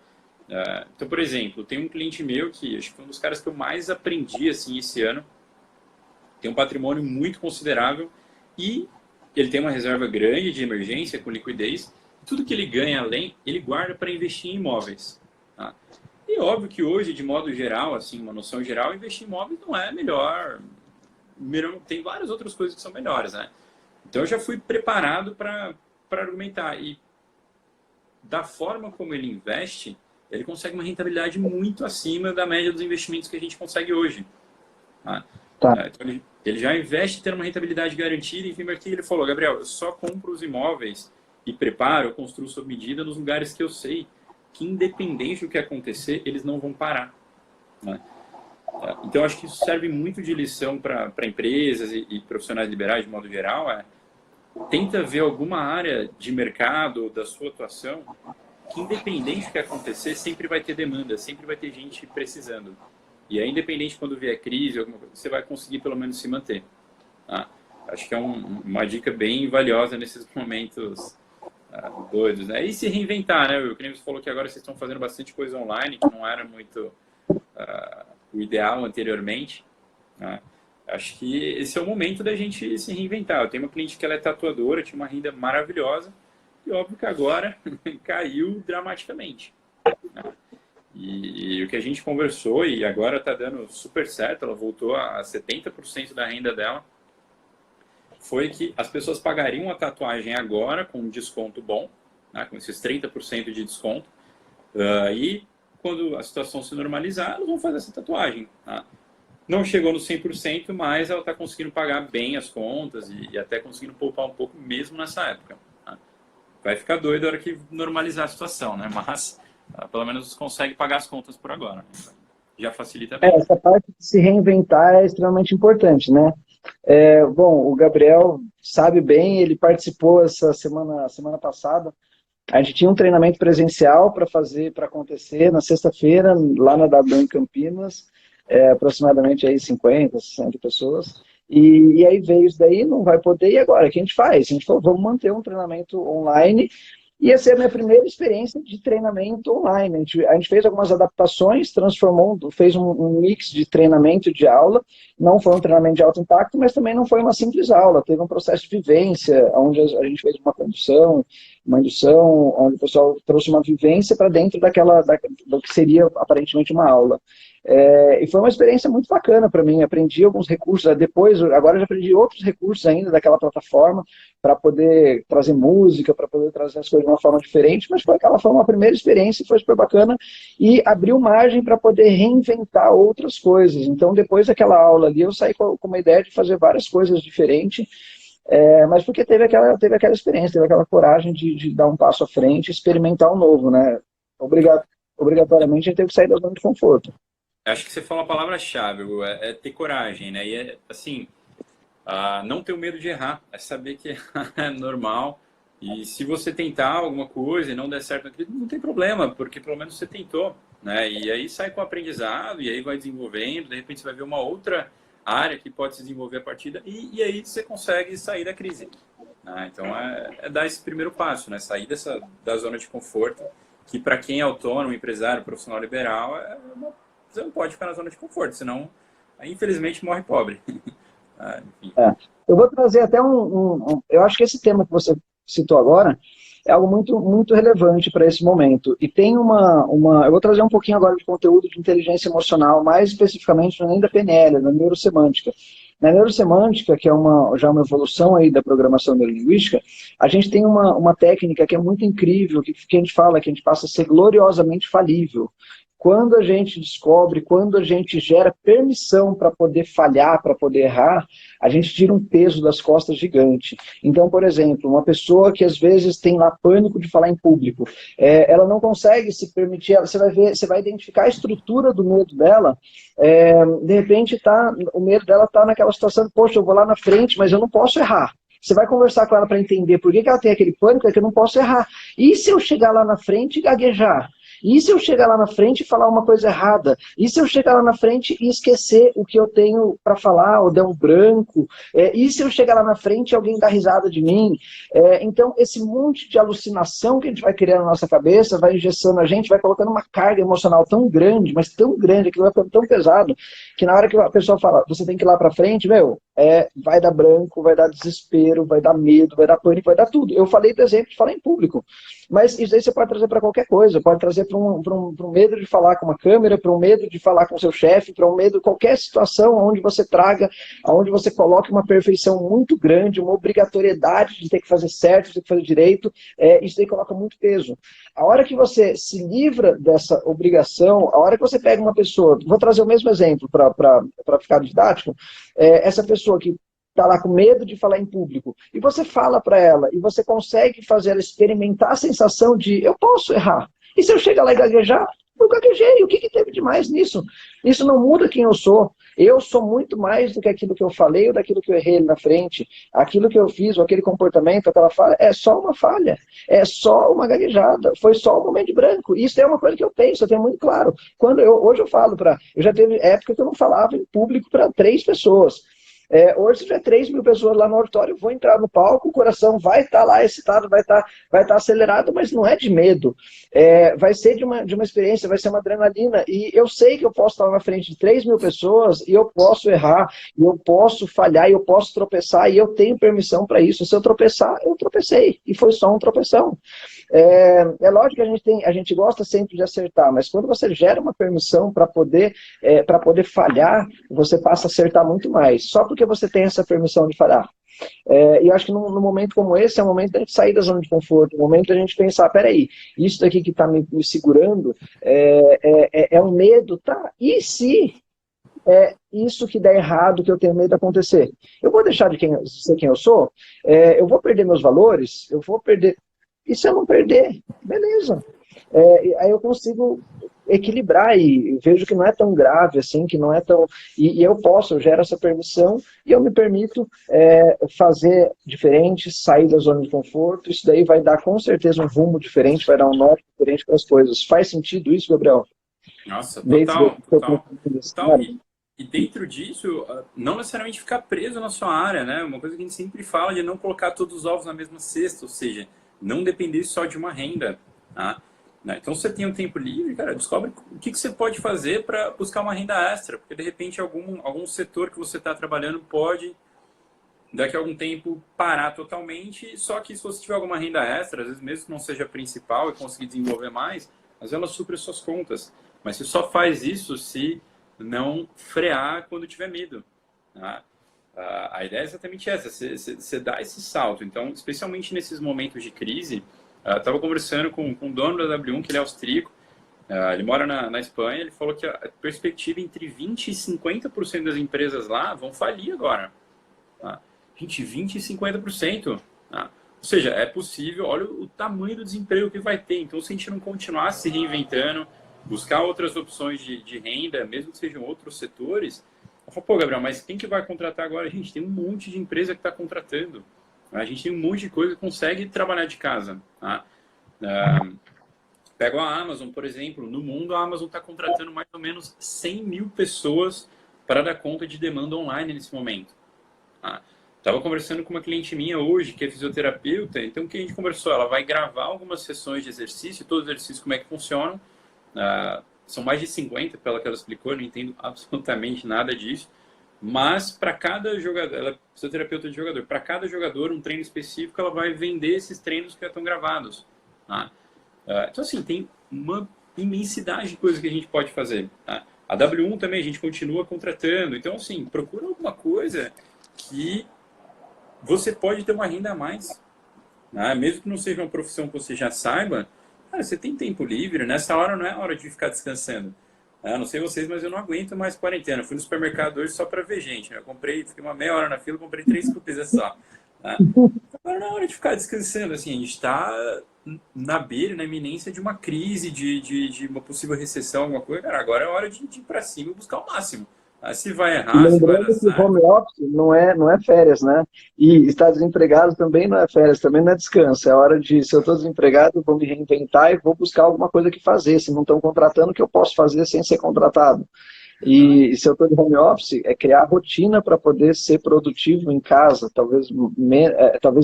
Então, por exemplo, tem um cliente meu que acho que foi um dos caras que eu mais aprendi assim, esse ano, tem um patrimônio muito considerável e ele tem uma reserva grande de emergência com liquidez. Tudo que ele ganha além, ele guarda para investir em imóveis. Tá? E óbvio que hoje, de modo geral, assim, uma noção geral, investir em imóveis não é melhor. Tem várias outras coisas que são melhores, né? Então eu já fui preparado para argumentar. E da forma como ele investe, ele consegue uma rentabilidade muito acima da média dos investimentos que a gente consegue hoje. Tá? Tá. Então ele já investe tendo uma rentabilidade garantida. Enfim, aqui ele falou, Gabriel, eu só compro os imóveis e preparo, eu construo sob medida nos lugares que eu sei que, independente do que acontecer, eles não vão parar. Né? Então, acho que isso serve muito de lição para empresas e profissionais liberais, de modo geral. Tenta ver alguma área de mercado da sua atuação que, independente do que acontecer, sempre vai ter demanda, sempre vai ter gente precisando. E aí, independente quando vier crise, alguma coisa, você vai conseguir pelo menos se manter. Tá? Acho que é uma dica bem valiosa nesses momentos doidos. Né? E se reinventar, né? O Clênio falou que agora vocês estão fazendo bastante coisa online, que não era muito o ideal anteriormente. Né? Acho que esse é o momento da gente se reinventar. Eu tenho uma cliente que ela é tatuadora, tinha uma renda maravilhosa, e óbvio que agora caiu dramaticamente. Né? E o que a gente conversou, e agora está dando super certo, ela voltou a 70% da renda dela, foi que as pessoas pagariam a tatuagem agora com um desconto bom, né, com esses 30% de desconto, e quando a situação se normalizar, elas vão fazer essa tatuagem. Tá? Não chegou no 100%, mas ela está conseguindo pagar bem as contas e até conseguindo poupar um pouco mesmo nessa época. Tá? Vai ficar doido na hora que normalizar a situação, né? Mas pelo menos consegue pagar as contas por agora. Né? Já facilita bem. Essa parte de se reinventar é extremamente importante, né? Bom, o Gabriel sabe bem, ele participou essa semana passada. A gente tinha um treinamento presencial para acontecer na sexta-feira, lá na W em Campinas, aproximadamente aí 50, 60 pessoas. E aí veio isso daí, não vai poder, e agora? O que a gente faz? A gente falou, vamos manter um treinamento online. E essa é a minha primeira experiência de treinamento online. A gente fez algumas adaptações, fez um mix de treinamento e de aula. Não foi um treinamento de alto impacto, mas também não foi uma simples aula. Teve um processo de vivência, onde a gente fez uma condução, uma indução, onde o pessoal trouxe uma vivência para dentro do que seria aparentemente uma aula. E foi uma experiência muito bacana para mim. Aprendi alguns recursos, agora já aprendi outros recursos ainda daquela plataforma para poder trazer música, para poder trazer as coisas de uma forma diferente, mas foi uma primeira experiência, foi super bacana e abriu margem para poder reinventar outras coisas. Então, depois daquela aula ali, eu saí com uma ideia de fazer várias coisas diferentes, mas porque teve aquela experiência, teve aquela coragem de dar um passo à frente e experimentar o novo, né? Obrigatoriamente, a gente teve que sair da zona de conforto. Acho que você falou a palavra-chave, é ter coragem, né? E assim, não ter o medo de errar, é saber que é normal. E se você tentar alguma coisa e não der certo, não tem problema, porque pelo menos você tentou, né? E aí sai com o aprendizado, e aí vai desenvolvendo, de repente você vai ver uma outra área que pode se desenvolver a partir daí, e aí você consegue sair da crise. Né? Então é dar esse primeiro passo, né? Sair da zona de conforto, que para quem é autônomo, empresário, profissional liberal, você não pode ficar na zona de conforto, senão infelizmente morre pobre. Enfim. Eu vou trazer até eu acho que esse tema que você citou agora é algo muito, muito relevante para esse momento. E tem eu vou trazer um pouquinho agora de conteúdo de inteligência emocional, mais especificamente nem da PNL, da neurosemântica. Na neurosemântica, que é já uma evolução aí da programação neurolinguística, a gente tem uma técnica que é muito incrível, que a gente fala que a gente passa a ser gloriosamente falível. Quando a gente descobre, quando a gente gera permissão para poder falhar, para poder errar, a gente tira um peso das costas gigante. Então, por exemplo, uma pessoa que às vezes tem lá pânico de falar em público, ela não consegue se permitir, você vai identificar a estrutura do medo dela, de repente o medo dela está naquela situação, poxa, eu vou lá na frente, mas eu não posso errar. Você vai conversar com ela para entender por que ela tem aquele pânico, é que eu não posso errar. E se eu chegar lá na frente e gaguejar? E se eu chegar lá na frente e falar uma coisa errada? E se eu chegar lá na frente e esquecer o que eu tenho para falar, ou der um branco? E se eu chegar lá na frente e alguém dá risada de mim? Então, esse monte de alucinação que a gente vai criando na nossa cabeça, vai engessando a gente, vai colocando uma carga emocional tão grande, mas tão grande, aquilo vai ficando tão pesado, que na hora que a pessoa fala, você tem que ir lá para frente, vai dar branco, vai dar desespero, vai dar medo, vai dar pânico, vai dar tudo. Eu falei do exemplo de falar em público, mas isso aí você pode trazer para qualquer coisa, pode trazer para um medo de falar com uma câmera, para um medo de falar com seu chefe, para um medo de qualquer situação onde você traga, onde você coloque uma perfeição muito grande, uma obrigatoriedade de ter que fazer certo, de ter que fazer direito, isso aí coloca muito peso. A hora que você se livra dessa obrigação, a hora que você pega uma pessoa, vou trazer o mesmo exemplo para ficar didático, essa pessoa que está lá com medo de falar em público, e você fala para ela, e você consegue fazer ela experimentar a sensação de eu posso errar. E se eu chegar lá e gaguejar, eu gaguejei, o que teve de mais nisso? Isso não muda quem eu sou. Eu sou muito mais do que aquilo que eu falei ou daquilo que eu errei ali na frente. Aquilo que eu fiz, ou aquele comportamento, aquela falha, é só uma falha. É só uma gaguejada. Foi só um momento de branco. Isso é uma coisa que eu penso, eu tenho muito claro. Hoje eu falo eu já teve época que eu não falava em público para 3 pessoas. Hoje, se tiver 3.000 pessoas lá no auditório, eu vou entrar no palco, o coração vai estar lá excitado, vai estar acelerado, mas não é de medo. Vai ser de uma experiência, vai ser uma adrenalina. E eu sei que eu posso estar lá na frente de 3.000 pessoas e eu posso errar, e eu posso falhar, e eu posso tropeçar, e eu tenho permissão para isso. Se eu tropeçar, eu tropecei, e foi só um tropeção. Lógico que a gente gosta sempre de acertar, mas quando você gera uma permissão para poder falhar, você passa a acertar muito mais, só porque você tem essa permissão de falhar. E eu acho que num momento como esse, é o momento da gente sair da zona de conforto, é o momento da gente pensar, peraí, isso daqui que está me segurando é um medo, tá? E se isso que der errado, que eu tenho medo de acontecer? Eu vou deixar de ser quem eu sou? Eu vou perder meus valores? Eu vou perder... E se eu não perder? Beleza. Aí eu consigo equilibrar e vejo que não é tão grave assim, que não é tão... E eu gero essa permissão e eu me permito fazer diferente, sair da zona de conforto. Isso daí vai dar com certeza um rumo diferente, vai dar um norte diferente para as coisas. Faz sentido isso, Gabriel? Nossa, total. E dentro disso, não necessariamente ficar preso na sua área, né? Uma coisa que a gente sempre fala de não colocar todos os ovos na mesma cesta, ou seja, não depender só de uma renda, tá? Então, se você tem um tempo livre, cara, descobre o que você pode fazer para buscar uma renda extra, porque de repente algum setor que você está trabalhando pode, daqui a algum tempo, parar totalmente, só que se você tiver alguma renda extra, às vezes mesmo que não seja a principal e conseguir desenvolver mais, mas ela supre as suas contas. Mas você só faz isso se não frear quando tiver medo, tá? A ideia é exatamente essa, você dá esse salto. Então, especialmente nesses momentos de crise, estava conversando com o dono da W1, que ele é austríaco, ele mora na Espanha, ele falou que a perspectiva entre 20% e 50% das empresas lá vão falir agora. Tá? 20% e 50%. Tá? Ou seja, é possível, olha o tamanho do desemprego que vai ter. Então, se a gente não continuar se reinventando, buscar outras opções de renda, mesmo que sejam outros setores, eu falo, pô, Gabriel, mas quem que vai contratar agora? Gente, tem um monte de empresa que está contratando. A gente tem um monte de coisa que consegue trabalhar de casa. Tá? Pego a Amazon, por exemplo. No mundo, a Amazon está contratando mais ou menos 100.000 pessoas para dar conta de demanda online nesse momento. Estava conversando com uma cliente minha hoje, que é fisioterapeuta. Então, o que a gente conversou? Ela vai gravar algumas sessões de exercício, todos os exercícios, como é que funcionam. são mais de 50, pela que ela explicou, eu não entendo absolutamente nada disso. Mas para cada jogador, ela é fisioterapeuta de jogador, para cada jogador, um treino específico, ela vai vender esses treinos que já estão gravados. Tá? Então, assim, tem uma imensidade de coisas que a gente pode fazer. Tá? A W1 também a gente continua contratando. Então, assim, procura alguma coisa que você pode ter uma renda a mais. Tá? Mesmo que não seja uma profissão que você já saiba, cara, você tem tempo livre. Nessa hora não é a hora de ficar descansando. Não sei vocês, mas eu não aguento mais quarentena. Eu fui no supermercado hoje só para ver gente. Né? Eu comprei, fiquei uma meia hora na fila, comprei 3 coisas só. Tá? Agora não é hora de ficar descansando. Assim, a gente está na beira, na iminência de uma crise, de uma possível recessão, alguma coisa. Cara, agora é hora de ir para cima e buscar o máximo. Se vai errar, se vai dar Lembrando que certo. home office não é férias, né? E estar desempregado também não é férias, também não é descanso. É hora de, se eu estou desempregado, eu vou me reinventar e vou buscar alguma coisa que fazer. Se não estão contratando, o que eu posso fazer sem ser contratado? E se eu estou de home office, é criar rotina para poder ser produtivo em casa, talvez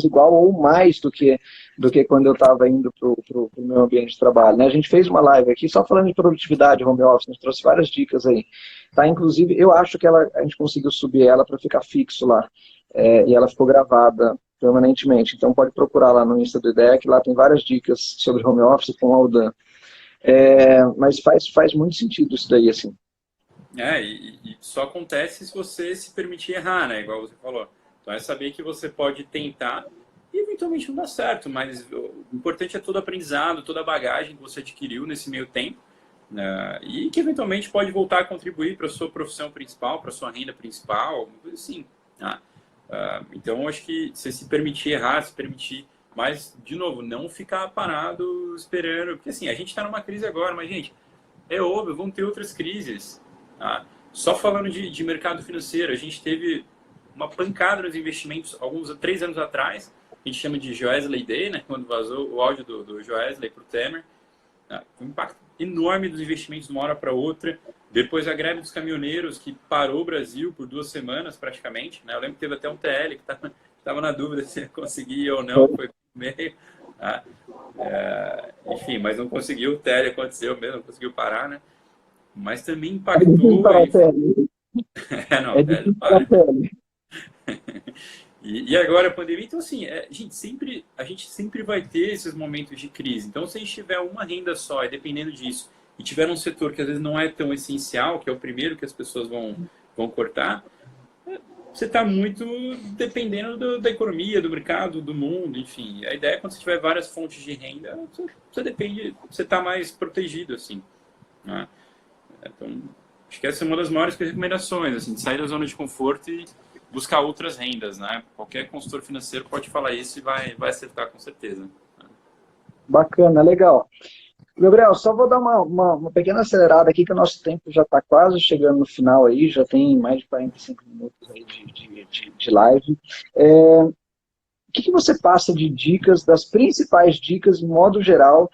igual ou mais do que quando eu estava indo para o meu ambiente de trabalho. Né? A gente fez uma live aqui só falando de produtividade home office, a gente trouxe várias dicas aí. Tá? Inclusive, eu acho que a gente conseguiu subir ela para ficar fixo lá, e ela ficou gravada permanentemente. Então pode procurar lá no Insta do IDEC, lá tem várias dicas sobre home office com o Aldan. Mas faz muito sentido isso daí, assim. E só acontece se você se permitir errar, né? Igual você falou. Então é saber que você pode tentar e eventualmente não dá certo, mas o importante é todo o aprendizado, toda a bagagem que você adquiriu nesse meio tempo, né? E que eventualmente pode voltar a contribuir para a sua profissão principal, para a sua renda principal, alguma coisa assim. Tá? Então acho que você se permitir errar, se permitir, mas de novo, não ficar parado esperando, porque assim, a gente está numa crise agora, mas gente, é óbvio, vão ter outras crises. Tá? Só falando de mercado financeiro, a gente teve uma pancada nos investimentos 3 anos atrás, a gente chama de Joesley Day, né? Quando vazou o áudio do Joesley para o Temer. Tá? Um impacto enorme dos investimentos de uma hora para outra. Depois a greve dos caminhoneiros, que parou o Brasil por 2 semanas praticamente. Né? Eu lembro que teve até um TL que estava na dúvida se ia conseguir ou não, foi por meio. Tá? Enfim, mas não conseguiu, o TL aconteceu mesmo, não conseguiu parar, né? Mas também impactou. Não, velho, para. E agora a pandemia, então assim, a gente sempre vai ter esses momentos de crise. Então, se a gente tiver uma renda só, e dependendo disso, e tiver um setor que às vezes não é tão essencial, que é o primeiro que as pessoas vão cortar, você está muito dependendo da economia, do mercado, do mundo, enfim. A ideia é quando você tiver várias fontes de renda, você está mais protegido, assim, né? Então, acho que essa é uma das maiores recomendações, assim, de sair da zona de conforto e buscar outras rendas, né? Qualquer consultor financeiro pode falar isso e vai acertar com certeza. Bacana, legal. Gabriel, só vou dar uma pequena acelerada aqui, que o nosso tempo já está quase chegando no final aí, já tem mais de 45 minutos aí de live. O que você passa de dicas, das principais dicas, de modo geral,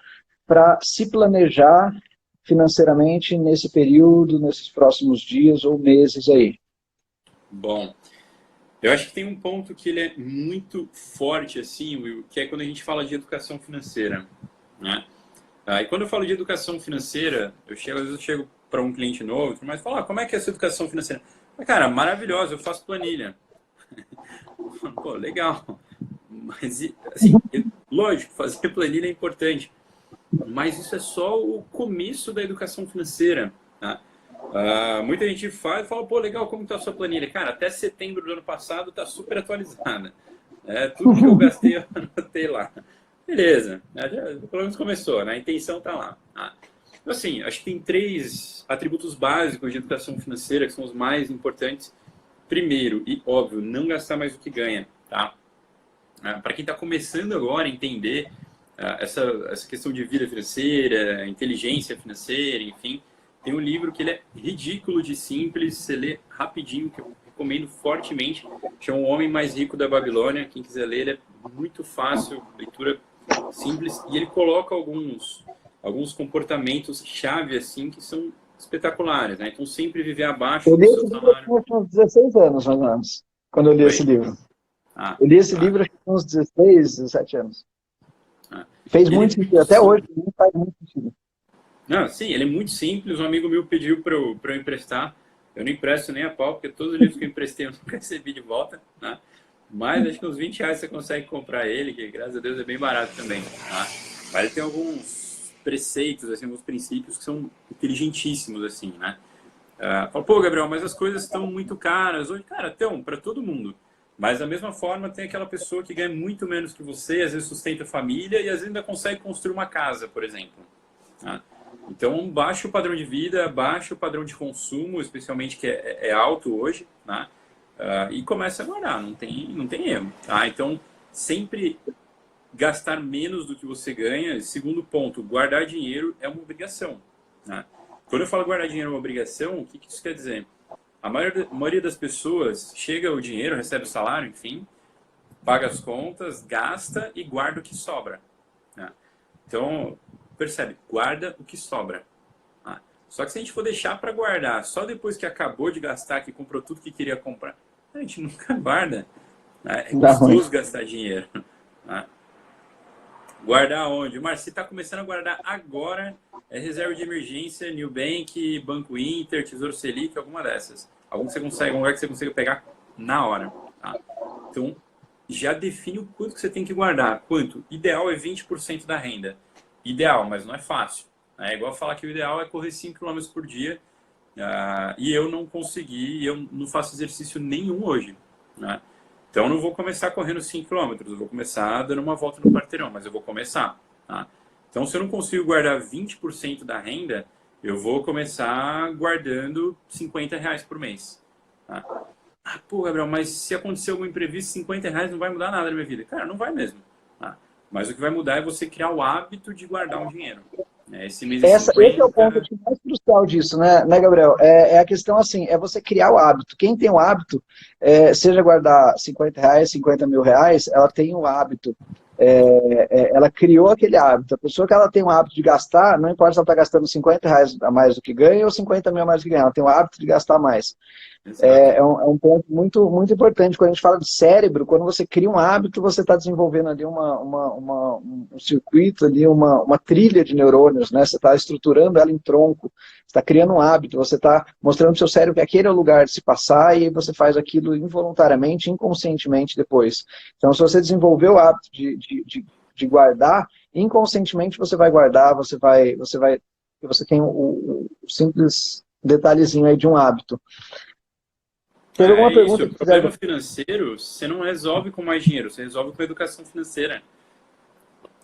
para se planejar financeiramente nesse período, nesses próximos dias ou meses aí? Bom, eu acho que tem um ponto que ele é muito forte, assim, Will, que é quando a gente fala de educação financeira, né? E quando eu falo de educação financeira, às vezes eu chego para um cliente novo, mas fala, como é que é a sua educação financeira? Cara, maravilhosa, eu faço planilha. Pô, legal. Mas, assim, lógico, fazer planilha é importante. Mas isso é só o começo da educação financeira. Tá? Muita gente fala, pô, legal, como está a sua planilha? Cara, até setembro do ano passado está super atualizada. Tudo que eu gastei, eu anotei lá. Beleza, pelo menos começou, né? A intenção está lá. Tá? Então, assim, acho que tem 3 atributos básicos de educação financeira que são os mais importantes. Primeiro, e óbvio, não gastar mais do que ganha. Tá? Para quem está começando agora a entender essa questão de vida financeira, inteligência financeira, enfim, tem um livro que ele é ridículo de simples, você lê rapidinho, que eu recomendo fortemente, chama O Homem Mais Rico da Babilônia. Quem quiser ler, ele é muito fácil, leitura simples, e ele coloca alguns comportamentos-chave assim, que são espetaculares, né? Então, sempre viver abaixo do seu salário. Eu li esse livro com uns 16 anos, mais ou menos, quando eu li esse livro. Eu li esse livro com uns 16, 17 anos. Fez muito sentido, até hoje faz muito sentido. Não, sim, ele é muito simples. Um amigo meu pediu para eu emprestar. Eu não empresto nem a pau, porque todos os livros que eu emprestei eu nunca recebi de volta, né? Mas acho que uns R$ 20 você consegue comprar ele, que graças a Deus é bem barato também, tá? Mas ele tem alguns preceitos, assim, alguns princípios que são inteligentíssimos, assim, né? Fala, pô, Gabriel, mas as coisas estão muito caras hoje. Cara, estão, para todo mundo. Mas da mesma forma, tem aquela pessoa que ganha muito menos que você, às vezes sustenta a família e às vezes ainda consegue construir uma casa, por exemplo. Tá? Então, baixa o padrão de vida, baixa o padrão de consumo, especialmente que é alto hoje, né? E começa a guardar, não tem erro. Tá? Então, sempre gastar menos do que você ganha. Segundo ponto, guardar dinheiro é uma obrigação. Né? Quando eu falo guardar dinheiro é uma obrigação, o que isso quer dizer? A maioria das pessoas chega o dinheiro, recebe o salário, enfim, paga as contas, gasta e guarda o que sobra. Né? Então, percebe, guarda o que sobra. Tá? Só que se a gente for deixar para guardar só depois que acabou de gastar, que comprou tudo que queria comprar, a gente nunca guarda. Né? É Dá ruim. custoso gastar dinheiro. Né? Guardar onde? Marcio, você está começando a guardar agora, reserva de emergência, New Bank, Banco Inter, Tesouro Selic, alguma dessas. Algum lugar que você consiga pegar na hora. Tá? Então, já define o quanto que você tem que guardar. Quanto? Ideal é 20% da renda. Ideal, mas não é fácil. É igual falar que o ideal é correr 5 km por dia. E eu não consegui, eu não faço exercício nenhum hoje. Né? Então, eu não vou começar correndo 5 km, eu vou começar dando uma volta no quarteirão, mas eu vou começar. Tá? Então, se eu não consigo guardar 20% da renda, eu vou começar guardando R$ 50 por mês. Tá? Pô, Gabriel, mas se acontecer algum imprevisto, R$ 50 não vai mudar nada na minha vida. Cara, não vai mesmo. Tá? Mas o que vai mudar é você criar o hábito de guardar um dinheiro. Esse mês é Esse é o ponto 50. acho que, mais crucial disso, né, Gabriel? É a questão assim, é você criar o hábito. Quem tem o hábito, seja guardar R$ 50, 50 mil, ela tem o hábito. Ela criou aquele hábito. A pessoa que ela tem o hábito de gastar, não importa se ela está gastando R$ 50 a mais do que ganha ou 50 mil a mais do que ganha, ela tem o hábito de gastar mais. Exato. É um ponto muito, muito importante. Quando a gente fala de cérebro, quando você cria um hábito, você está desenvolvendo ali um circuito, ali uma trilha de neurônios, né? Você está estruturando ela em tronco, você está criando um hábito, você está mostrando para o seu cérebro que aquele é o lugar de se passar e você faz aquilo involuntariamente, inconscientemente depois. Então, se você desenvolver o hábito de guardar, inconscientemente você vai guardar, você tem o simples detalhezinho aí de um hábito. Teve É alguma isso. pergunta O que problema fizeram? financeiro, você não resolve com mais dinheiro, você resolve com educação financeira.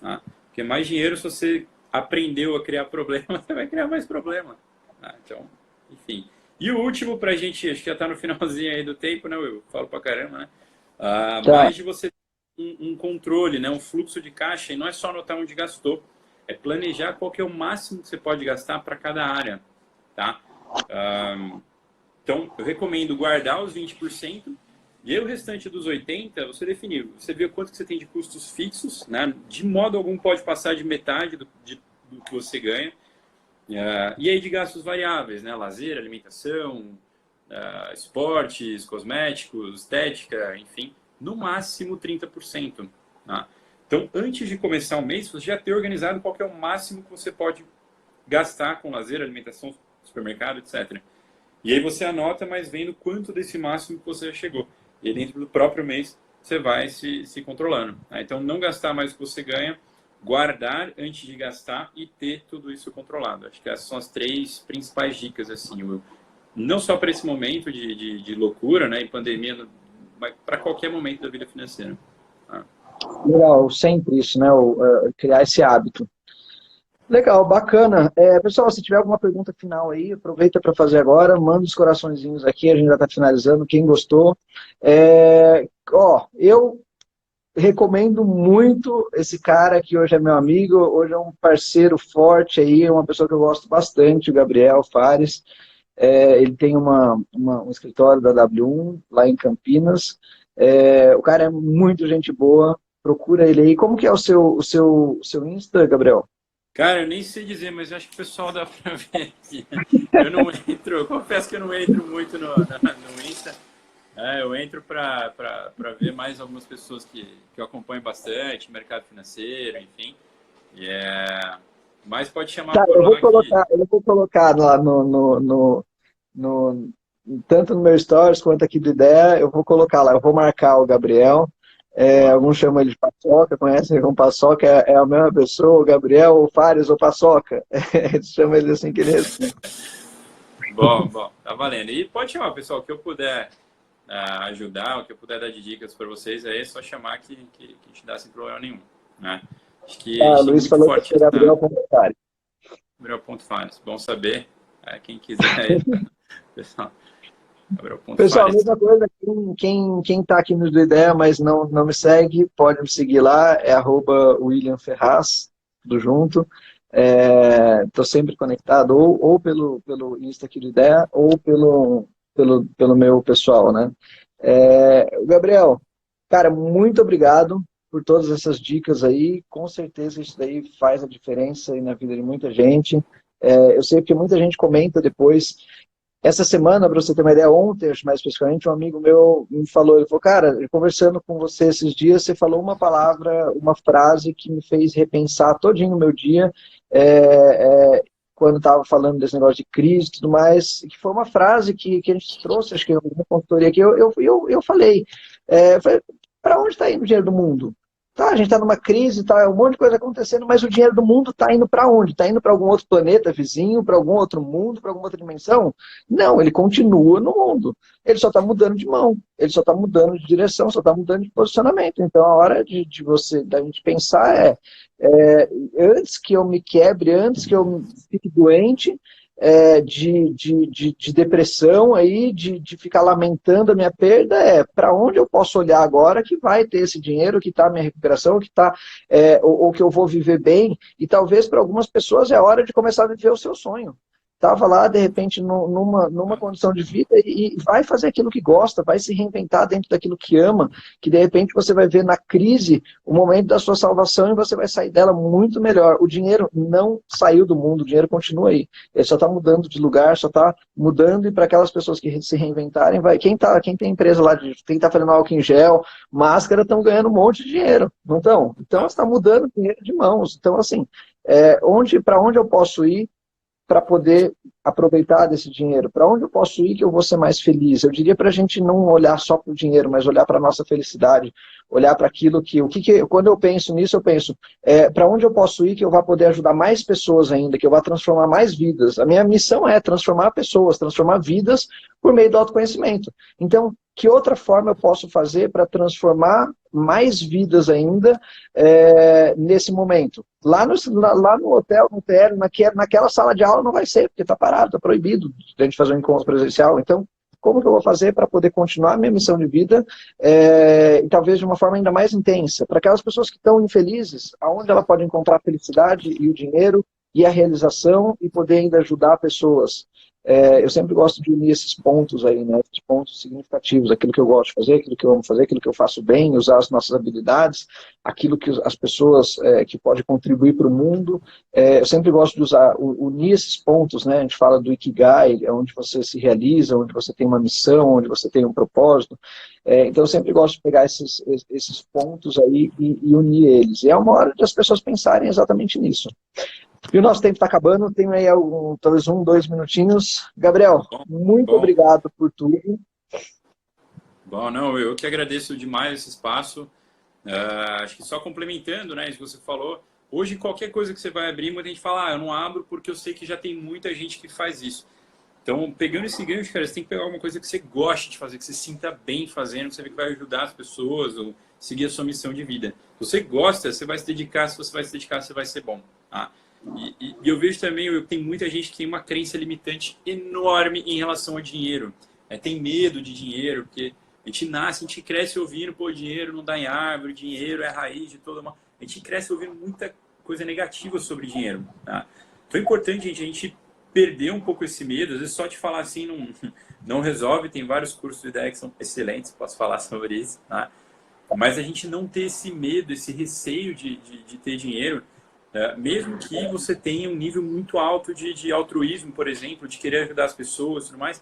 Tá? Porque mais dinheiro, se você aprendeu a criar problema, você vai criar mais problema. Tá? Então, enfim. E o último, pra gente, acho que já tá no finalzinho aí do tempo, né, Will? Falo pra caramba, né? Tá. Mais de você ter um controle, né? Um fluxo de caixa, e não é só anotar onde gastou, é planejar qual que é o máximo que você pode gastar para cada área, tá? Então, eu recomendo guardar os 20%, e aí o restante dos 80%, você definir. Você vê quanto que você tem de custos fixos, né? De modo algum pode passar de metade do que você ganha. E aí de gastos variáveis, né? Lazer, alimentação, esportes, cosméticos, estética, enfim. No máximo 30%. Tá? Então, antes de começar o mês, você já ter organizado qual que é o máximo que você pode gastar com lazer, alimentação, supermercado, etc. E aí você anota, mas vendo quanto desse máximo que você já chegou. E aí dentro do próprio mês você vai se controlando. Né? Então não gastar mais do que você ganha, guardar antes de gastar e ter tudo isso controlado. Acho que essas são as 3 principais dicas, assim, Will. Não só para esse momento de loucura, né, e pandemia, mas para qualquer momento da vida financeira. Tá? Legal, sempre isso, né? Criar esse hábito. Legal, bacana. Pessoal, se tiver alguma pergunta final aí, aproveita para fazer agora, manda os coraçõezinhos aqui, a gente já está finalizando, quem gostou. Eu recomendo muito esse cara que hoje é meu amigo, hoje é um parceiro forte aí, uma pessoa que eu gosto bastante, o Gabriel Fares. Ele tem um escritório da W1 lá em Campinas. O cara é muito gente boa, procura ele aí. Como que é o seu Insta, Gabriel? Cara, eu nem sei dizer, mas acho que o pessoal dá pra ver aqui. Eu não entro, eu confesso que eu não entro muito no Insta. Eu entro para ver mais algumas pessoas que eu acompanho bastante, mercado financeiro, enfim. E Mas pode chamar Tá, por lá que... eu vou colocar lá no- tanto no meu Stories quanto aqui do Ideia, eu vou colocar lá, eu vou marcar o Gabriel. Boa. Alguns chamam ele de Paçoca, conhecem ele como Paçoca, é a mesma pessoa, o Gabriel, o Fares ou Paçoca. Eles chamam ele assim que ele responde. Bom, bom, tá valendo. E pode chamar, pessoal, o que eu puder ajudar, o que eu puder dar de dicas para vocês, aí é só chamar que a gente dá sem problema nenhum, né? Acho que a Ah, o gente tem Luiz muito falou que forte é essa... Gabriel Contari. Gabriel Ponto Fares, bom saber. Quem quiser aí, pessoal, Gabriel Ponto Pessoal, Fares. mesma coisa, quem tá aqui no Do Ideia, mas não me segue, pode me seguir lá, é @William Ferraz, tudo junto. Estou sempre conectado, ou pelo Insta aqui do Ideia, ou pelo meu pessoal, né? Gabriel, cara, muito obrigado por todas essas dicas aí, com certeza isso daí faz a diferença aí na vida de muita gente. Eu sei que muita gente comenta depois. Essa semana, para você ter uma ideia, ontem, acho mais especificamente, um amigo meu me falou, ele falou, cara, conversando com você esses dias, você falou uma palavra, uma frase que me fez repensar todinho o meu dia, quando estava falando desse negócio de crise e tudo mais, que foi uma frase que a gente trouxe, acho que eu uma consultoria aqui, eu falei, para onde está indo o dinheiro do mundo? Tá, a gente está numa crise, tá, um monte de coisa acontecendo, mas o dinheiro do mundo está indo para onde? Está indo para algum outro planeta vizinho, para algum outro mundo, para alguma outra dimensão? Não, ele continua no mundo. Ele só está mudando de mão, ele só está mudando de direção, só está mudando de posicionamento. Então, a hora da gente pensar antes que eu me quebre, antes que eu fique doente, de depressão aí, de ficar lamentando a minha perda, para onde eu posso olhar agora que vai ter esse dinheiro, que está a minha recuperação, que tá, ou que eu vou viver bem, e talvez para algumas pessoas é hora de começar a viver o seu sonho. Estava lá, de repente, numa condição de vida e vai fazer aquilo que gosta, vai se reinventar dentro daquilo que ama, que de repente você vai ver na crise o momento da sua salvação e você vai sair dela muito melhor. O dinheiro não saiu do mundo, o dinheiro continua aí. Ele só está mudando de lugar, só está mudando, e para aquelas pessoas que se reinventarem, vai. Quem tem empresa lá, quem está fazendo álcool em gel, máscara, estão ganhando um monte de dinheiro, não estão? Então, está mudando dinheiro de mãos. Então, assim, para onde eu posso ir para poder aproveitar desse dinheiro? Para onde eu posso ir que eu vou ser mais feliz? Eu diria para a gente não olhar só para o dinheiro, mas olhar para a nossa felicidade, olhar para aquilo quando eu penso nisso, eu penso, para onde eu posso ir que eu vá poder ajudar mais pessoas ainda, que eu vá transformar mais vidas. A minha missão é transformar pessoas, transformar vidas por meio do autoconhecimento. Então, que outra forma eu posso fazer para transformar mais vidas ainda nesse momento? Lá no hotel, no TL, naquela sala de aula não vai ser, porque está parado, está proibido de a gente fazer um encontro presencial. Então, como que eu vou fazer para poder continuar a minha missão de vida e talvez de uma forma ainda mais intensa? Para aquelas pessoas que estão infelizes, aonde ela pode encontrar a felicidade e o dinheiro e a realização e poder ainda ajudar pessoas? Eu sempre gosto de unir esses pontos aí, né? Esses pontos significativos, aquilo que eu gosto de fazer, aquilo que eu amo fazer, aquilo que eu faço bem, usar as nossas habilidades, aquilo que as pessoas que podem contribuir para o mundo. Eu sempre gosto de unir esses pontos, né? A gente fala do Ikigai, é onde você se realiza, onde você tem uma missão, onde você tem um propósito. Então eu sempre gosto de pegar esses pontos aí e unir eles. E é uma hora de as pessoas pensarem exatamente nisso. E o nosso tempo está acabando, tem aí talvez 2 minutinhos. Gabriel, Bom, muito bom, obrigado por tudo. bom, não, eu que agradeço demais esse espaço. Acho que só complementando, né, isso que você falou, hoje qualquer coisa que você vai abrir, muita gente fala, eu não abro porque eu sei que já tem muita gente que faz isso. Então, pegando esse gancho, cara, você tem que pegar alguma coisa que você goste de fazer, que você sinta bem fazendo, que você vê que vai ajudar as pessoas ou seguir a sua missão de vida. Se você gosta, você vai se dedicar, se você vai se dedicar, você vai ser bom. Tá? E eu vejo também, tem muita gente que tem uma crença limitante enorme em relação ao dinheiro. Tem medo de dinheiro, porque a gente nasce, a gente cresce ouvindo, pô, dinheiro não dá em árvore, dinheiro é a raiz de toda uma... A gente cresce ouvindo muita coisa negativa sobre dinheiro. Tá? Então é importante, gente, a gente perder um pouco esse medo. Às vezes só te falar assim não resolve. Tem vários cursos de ideia que são excelentes, posso falar sobre isso. Tá? Mas a gente não ter esse medo, esse receio de ter dinheiro, mesmo que você tenha um nível muito alto de altruísmo, por exemplo, de querer ajudar as pessoas e tudo mais.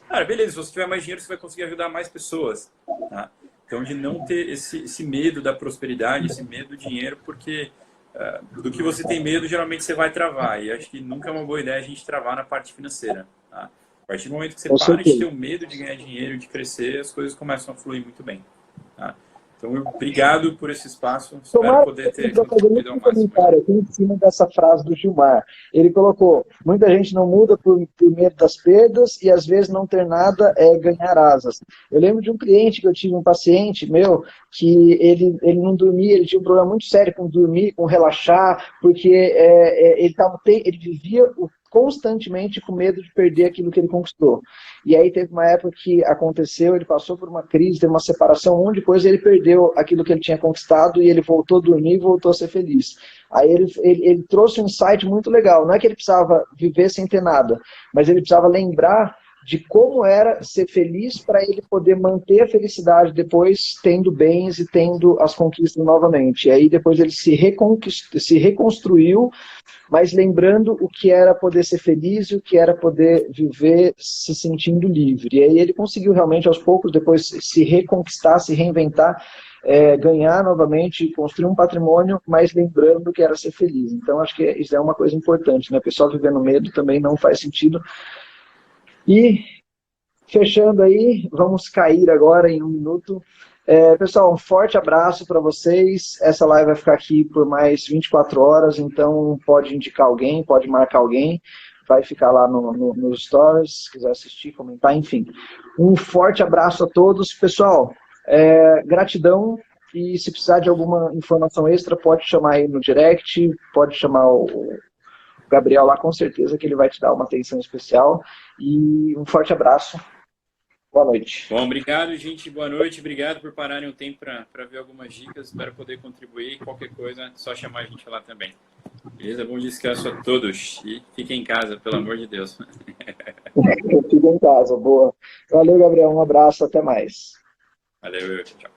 Cara, beleza, se você tiver mais dinheiro, você vai conseguir ajudar mais pessoas. Tá? Então, de não ter esse medo da prosperidade, esse medo do dinheiro, porque do que você tem medo, geralmente você vai travar. E acho que nunca é uma boa ideia a gente travar na parte financeira. Tá? A partir do momento que você Com para de certeza. ter o medo de ganhar dinheiro, de crescer, as coisas começam a fluir muito bem. Tá? Então, obrigado por esse espaço. Espero Tomara poder ter para fazer contribuído ao muito máximo. comentário aqui em cima dessa frase do Gilmar. Ele colocou, muita gente não muda por medo das perdas e às vezes não ter nada é ganhar asas. Eu lembro de um cliente que eu tive, um paciente meu, que ele não dormia, ele tinha um problema muito sério com dormir, com relaxar, porque ele vivia constantemente com medo de perder aquilo que ele conquistou. E aí teve uma época que aconteceu, ele passou por uma crise, teve uma separação, um monte de coisa, e ele perdeu aquilo que ele tinha conquistado e ele voltou a dormir e voltou a ser feliz. Aí ele trouxe um insight muito legal, não é que ele precisava viver sem ter nada, mas ele precisava lembrar de como era ser feliz para ele poder manter a felicidade depois, tendo bens e tendo as conquistas novamente. E aí depois ele se reconstruiu, mas lembrando o que era poder ser feliz e o que era poder viver se sentindo livre. E aí ele conseguiu realmente, aos poucos, depois se reconquistar, se reinventar, ganhar novamente, construir um patrimônio, mas lembrando que era ser feliz. Então, acho que isso é uma coisa importante, né? O pessoal vivendo medo também não faz sentido. E, fechando aí, vamos cair agora em 1 minuto. Pessoal, um forte abraço para vocês. Essa live vai ficar aqui por mais 24 horas, então pode indicar alguém, pode marcar alguém, vai ficar lá nos stories, se quiser assistir, comentar, enfim. Um forte abraço a todos. Pessoal, gratidão, e se precisar de alguma informação extra, pode chamar aí no direct, pode chamar o Gabriel lá, com certeza que ele vai te dar uma atenção especial. E um forte abraço. Boa noite. Bom, obrigado, gente. Boa noite. Obrigado por pararem um tempo para ver algumas dicas. Espero poder contribuir. Qualquer coisa, só chamar a gente lá também. Beleza? Bom descanso a todos. E fiquem em casa, pelo amor de Deus. Fica em casa, boa. Valeu, Gabriel. Um abraço, até mais. Valeu, tchau.